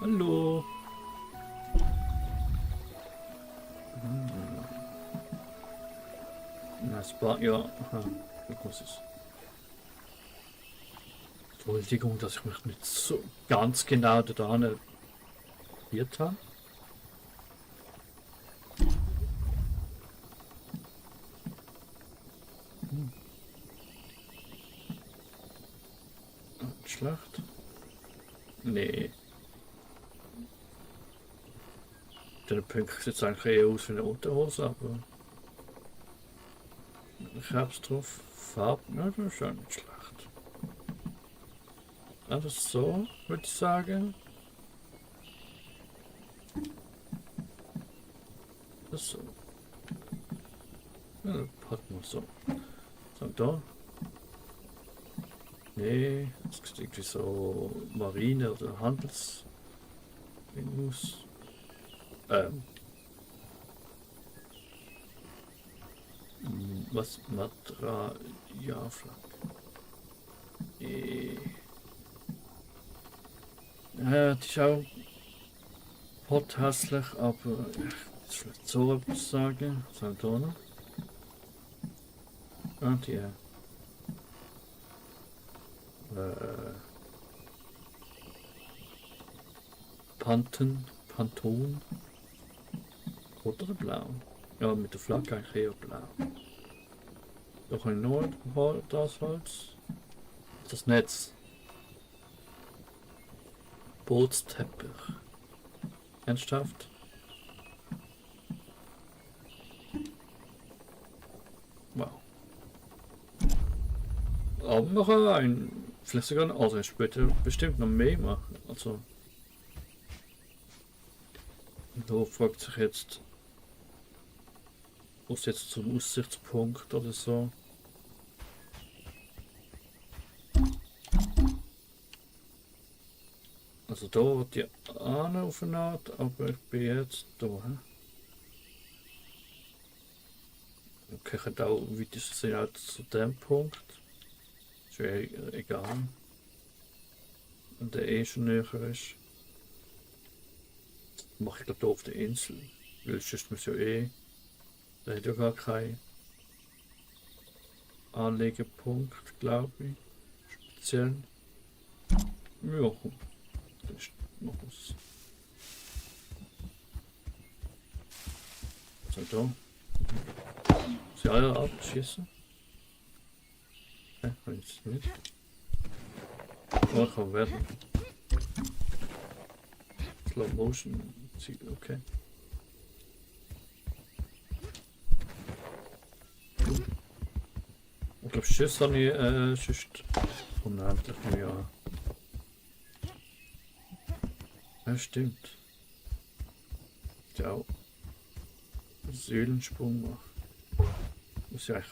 Hallo. Na, ja, aha, was ist? Entschuldigung, dass ich mich nicht so ganz genau da probiert habe. Schlecht. Nee. Der Punkt sieht jetzt eigentlich eher aus wie eine Unterhose, aber ich hab's drauf. Farben, ja, das ist ja nicht schlecht. Also so, würde ich sagen. Das so. Ja, packen wir so. So, da. Nee, das sieht irgendwie so Marine oder Handels. Aus. Was Matra ja Flak. Ja, die ist auch pothässlich, aber ich vielleicht so etwas sagen. Was haben wir da noch? Ah, die. Pantone. Rot oder blau? Ja, mit der Flagge eigentlich eher blau. Da kann ich nur das Holz. Das Netz. Bootsteppich. Ernsthaft? Wow. Aber noch vielleicht sogar also später bestimmt noch mehr machen. Also. Da fragt sich jetzt, was jetzt zum Aussichtspunkt oder so. Also da wird die Ahne auf eine Art, aber ich bin jetzt da. Okay, ich hätte auch weiter sehen halt zu dem Punkt. Ist ja egal. Wenn der eh schon näher ist. Mache ich glaube hier auf der Insel. Weil sonst muss ja da hat ja gar keinen Anlegepunkt, glaube ich. Speziell. Ja, komm. Das ist noch was. So, da. Sie alle abschießen. Kann ich jetzt nicht. Oh, kann werden. Slow Motion. Okay. Ich glaube, Schuss habe ich sonst unendlich mehr. Ja, stimmt. Ja auch Säulensprung machen. Muss ja eigentlich.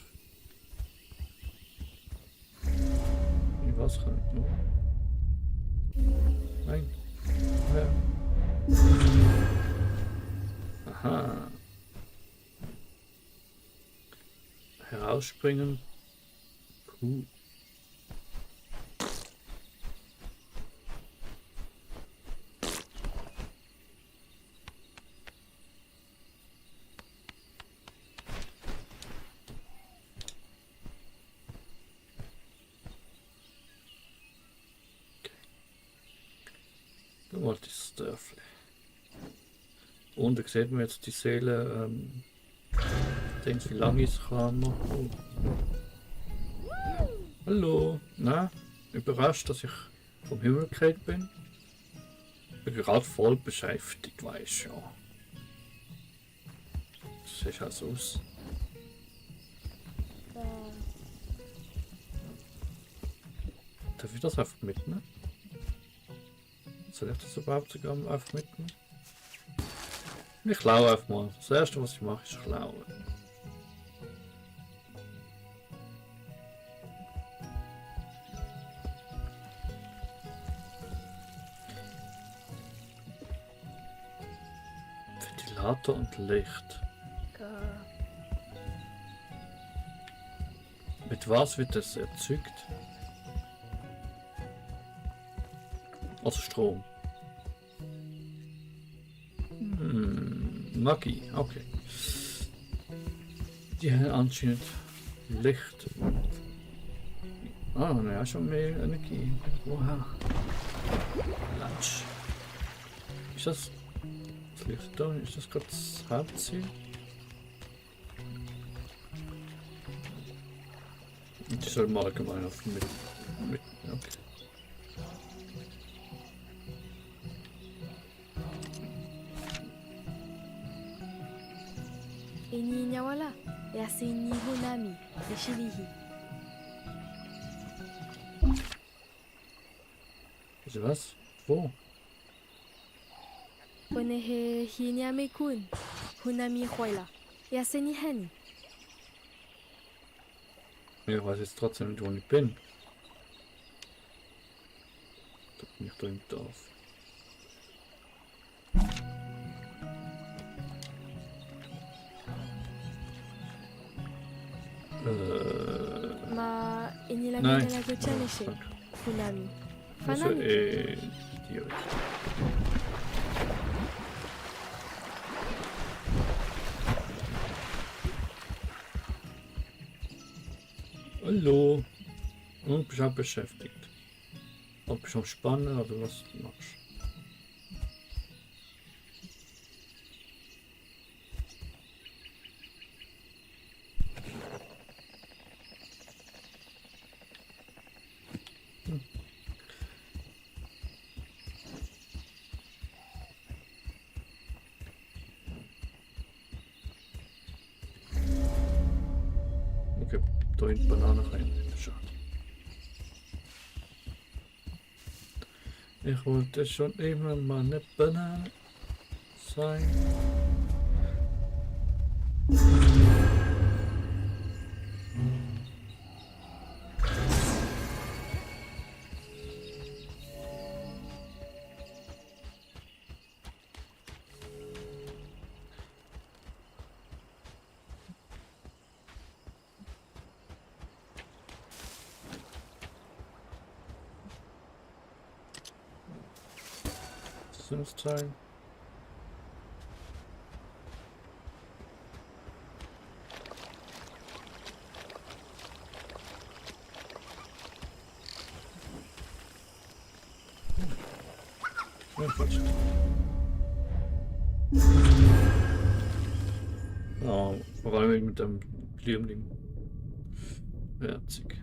Wie was kann ich noch? Nein. Ja. Aha. Herausspringen. Cool. Da war das Dörfli. Und da sieht man jetzt die Seele, wie lange ich es kann machen. Hallo, na, überrascht, dass ich vom Himmel gefallen bin. Ich bin gerade voll beschäftigt, weiß ja. Das sieht halt so aus. Darf ich das einfach mitnehmen? Soll ich das überhaupt sogar einfach mitnehmen? Ich klaue einfach mal. Das erste, was ich mache, ist klauen. Ventilator und Licht. Mit was wird das erzeugt? Also Strom. Magie, okay. Die haben anscheinend Licht. Ah, naja, schon mehr Energie. Oha. Latsch. Ist das Licht da? Ist das gerade das Hauptziel? Und die soll mal allgemein auf mit okay. Ini nyawala. Yasini hunami. Yashirihi. Also was? Wo? Onehe hinyame kun. Hunami hoila. Yasini hani. Ich weiß jetzt trotzdem nicht, wo ich bin. Da bin ich da im Dorf. Ma inila Nein. la gochaneshe. Hunami. Also, Fanami. die Richtung. Hallo. Und bist auch beschäftigt. Ob bist du am Spannen oder was du machst? Okay, da in die Banane rein. Schade. Ich wollte schon immer mal eine Banane sein. Sinnsteil. Ja, falsch. Ja, vor allem mit dem Blümling. Herzig.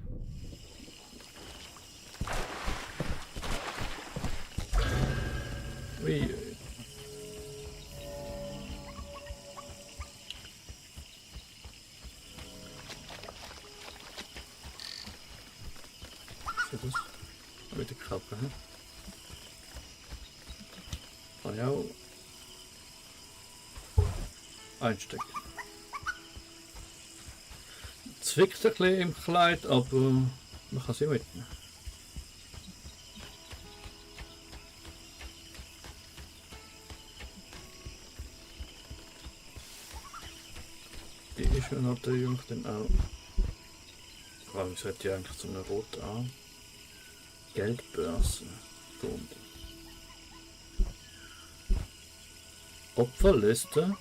Ui. Was ist das? Mit der Krabbe, hä? Ah ja. Einstecken. Zwickt ein bisschen im Kleid, aber man kann sie mitnehmen. Die ist ja natürlich dann auch. Vor allem sollte die eigentlich so eine rote an. Geldbörse drunter. Opferliste.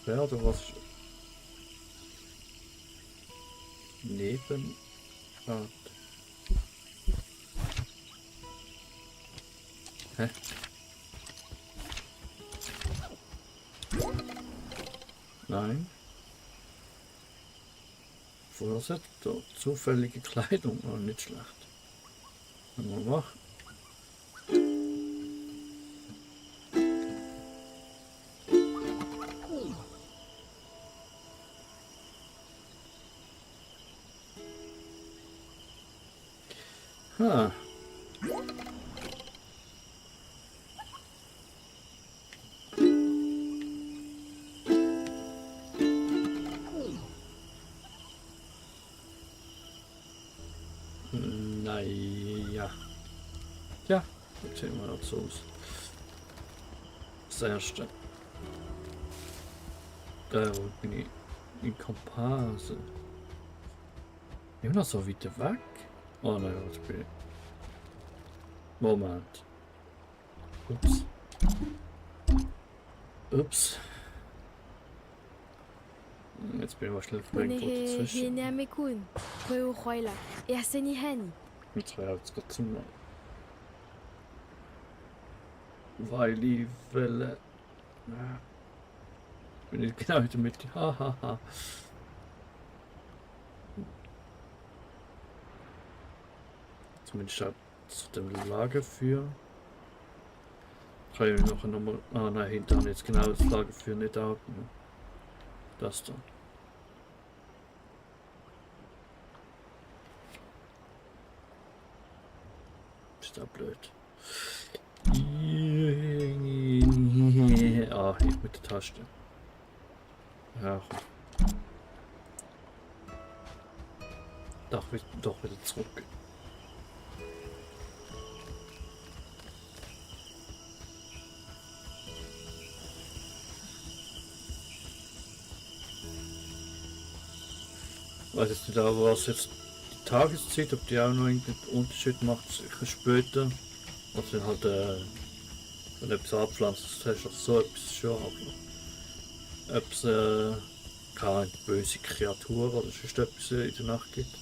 Wer oder was? Nebenrat. Hä? Nein. Vorsätze, zufällige Kleidung, oh, nicht schlecht. Können wir machen. Ha. Naja. Ja, jetzt sehen wir noch so aus. Das erste. Da bin ich in Komparse. Immer noch so weit weg? Oh nein, jetzt bin ich. Moment. Ups. Ups. Jetzt bin ich wahrscheinlich irgendwo dazwischen. Hinyamekun. Koyo Khoila. Yaseni Hani. Jetzt wäre jetzt gerade zum. Weil ich will. Bin ich genau in der Mitte. Hahaha. Zumindest auch zu dem Lagerfeuer. Kann ich nachher nochmal. Ah nein, hinter habe ich jetzt genau das Lagerfeuer nicht abgenommen. Das da. Ist da blöd. Ah, ich mit der Taste. Ja. Doch wieder zurück. Weiß jetzt nicht, aber was jetzt die Tageszeit, ob die auch noch irgendeinen Unterschied macht, sicher später. Also halt, wenn du etwas abpflanzt, hast du so etwas schon, aber ob es keine böse Kreatur oder sonst etwas in der Nacht gibt,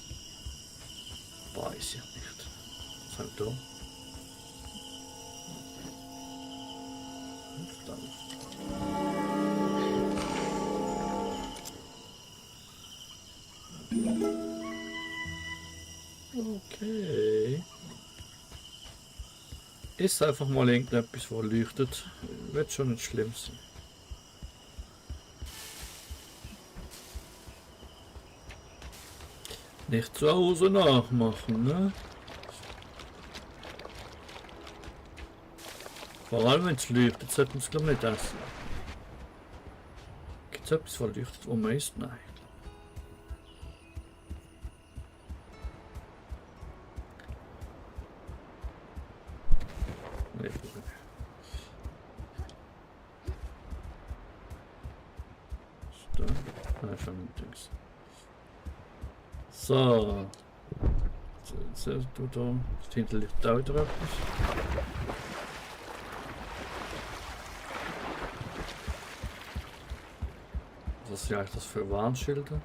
weiß ich nicht. Was haben wir da? Okay. Ist einfach mal irgendetwas, was leuchtet. Wird schon nicht schlimm sein. Nicht zu Hause nachmachen, ne? Vor allem wenn es leuchtet, sollte man es glaube ich nicht essen. Gibt es etwas, was leuchtet, wo man isst? Nein. So. Du da. Hinter liegt auch wieder etwas. Was ist ja eigentlich das für Warnschilder?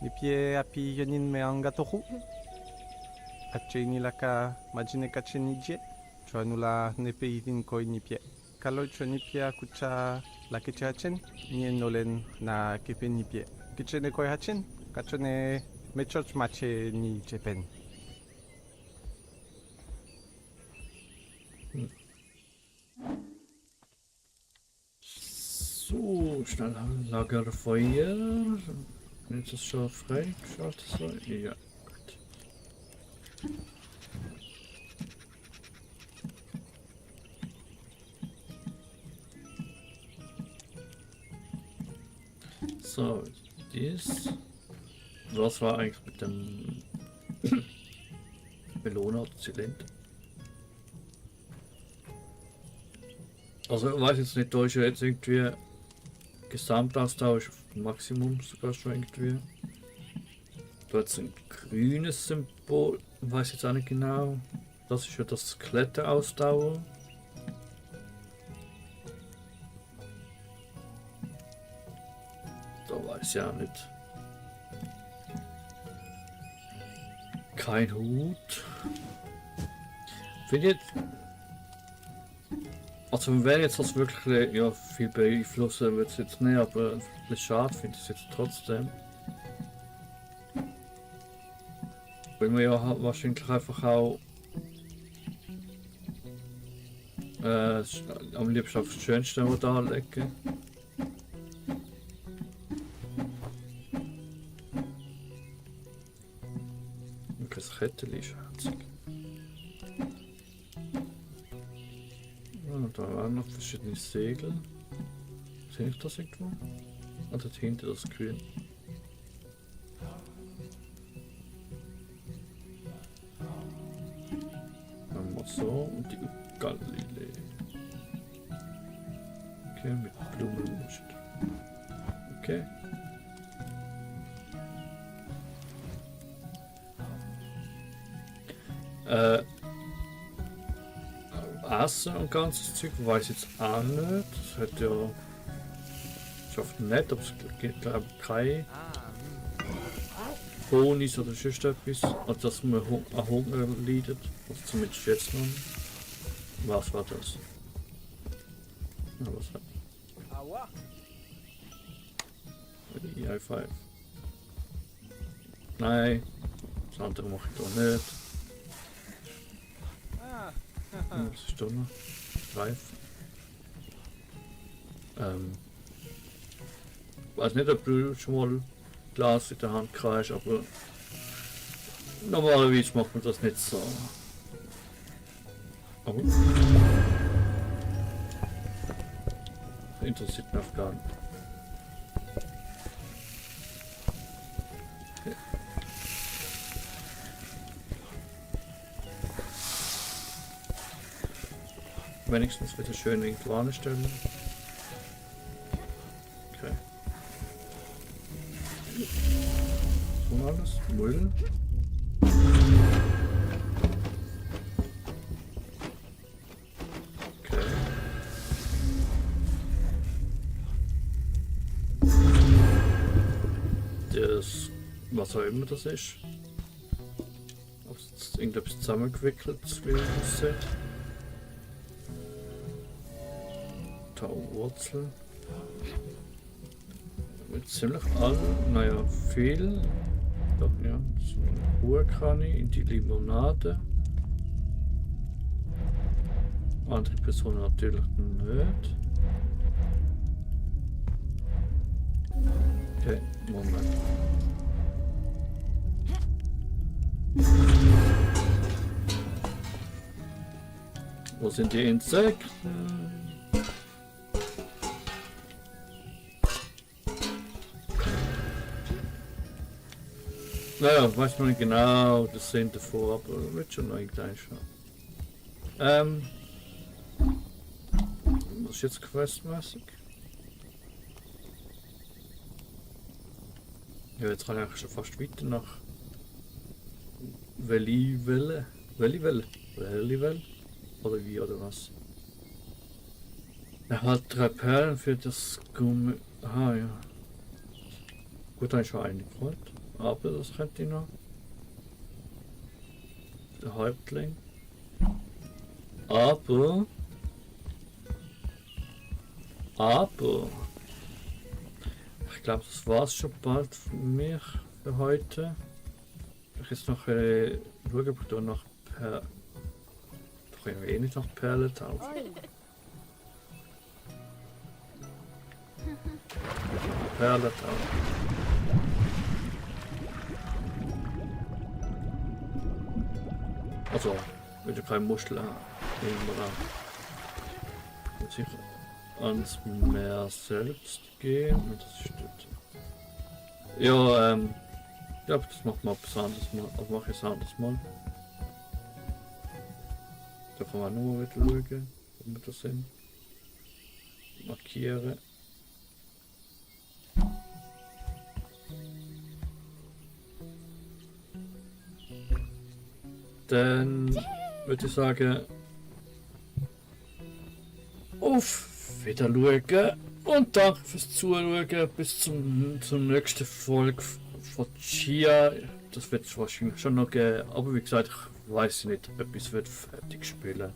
Nipie api yanin me angatohu. Acheni laka majine kachenije. Chuanula nepe idin koi nipie. Kaloi chuanipia kucha la keche hachen. Nien nolen na kepe nipie. Kichene koi hachen. Kachone mechoch mache ni jepen. So, schnell Lagerfeuer. Jetzt ist schon frei geschaltet. So. Ja, gut. So, dies. Was war eigentlich mit dem Belohner oder Zylinder? Also ich weiß jetzt nicht, da ist ja jetzt irgendwie Gesamtaustausch auf Maximum sogar schon irgendwie. Da hat es ein grünes Symbol, ich weiß jetzt auch nicht genau. Das ist ja das Kletterausdauer. Da weiß ich auch nicht. Kein Hut. Finde ich jetzt. Also wenn jetzt das wirklich ja, viel beeinflussen wird es jetzt nicht, aber ein bisschen schade finde ich es jetzt trotzdem. Weil wir ja wahrscheinlich einfach auch am liebsten auf das schönste Modell legen. Und das Kettchen ist herzig. Da waren noch verschiedene Segel. Sehe ich das irgendwo? Ah, dort hinten das Grün. Dann mal so und die Galilei. Okay, mit Blumenmuschel. Okay. Essen und ganzes Zeug weiß ich jetzt auch nicht. Das hat ja. Ich hoffe nicht, aber es gibt glaube ich keine Honis oder sonst etwas. Also dass man an Hunger leidet. Also zumindest jetzt noch nicht. Was war das? Ja, was hat die i5? Nein, das andere mache ich doch nicht. Was ist da noch? Streif. Weiß nicht, ob du schon mal Glas in der Hand kriegst, aber normalerweise macht man das nicht so. Oh. Das interessiert mich auch gar nicht. Wenigstens wieder schön irgendwo anstellen. Okay. So alles. Müll. Okay. Das, was auch immer das ist. Ob es irgendetwas zusammengewickelt wie es aussieht. Tauwurzel. Mit ziemlich allem, naja, viel. Doch, ja, so eine Ruhekanne in die Limonade. Andere Personen natürlich nicht. Okay, Moment. Wo sind die Insekten? Naja, weiß man nicht genau, das sind davor, aber wird schon irgendein schon. Was ist jetzt questmäßig? Ja, jetzt kann ich eigentlich schon fast weiter nach Welle? Oder wie, oder was? Er hat 3 Perlen für das Gummi. Aha, ja. Gut, dann ist schon eine gefreut. Aber das könnte ich noch. Der Häuptling. Aber. Ich glaube, das war's schon bald für mich für heute. Ich jetzt noch schauen, ob ich da noch Perlen. Doch ich eh nicht nach Perlen tauchen. Perlen tauchen. Also, wenn du keine Muschel haben, nehmen wir an. Muss ich ans Meer selbst gehen und das ist dort. Ja, ich glaube, das macht man etwas anderes mal. Also mache ich es anders mal. Da kann man nur wieder schauen, wo wir das sind. Markieren. Dann würde ich sagen, auf Wiedersehen und danke fürs Zuschauen. Bis zur nächsten Folge von Chia. Das wird es wahrscheinlich schon noch geben, aber wie gesagt, ich weiß nicht, ob ich es fertig spielen.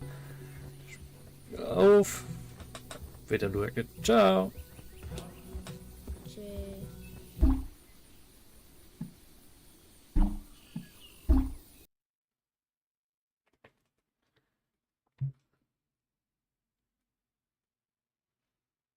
Auf Wiedersehen. Ciao.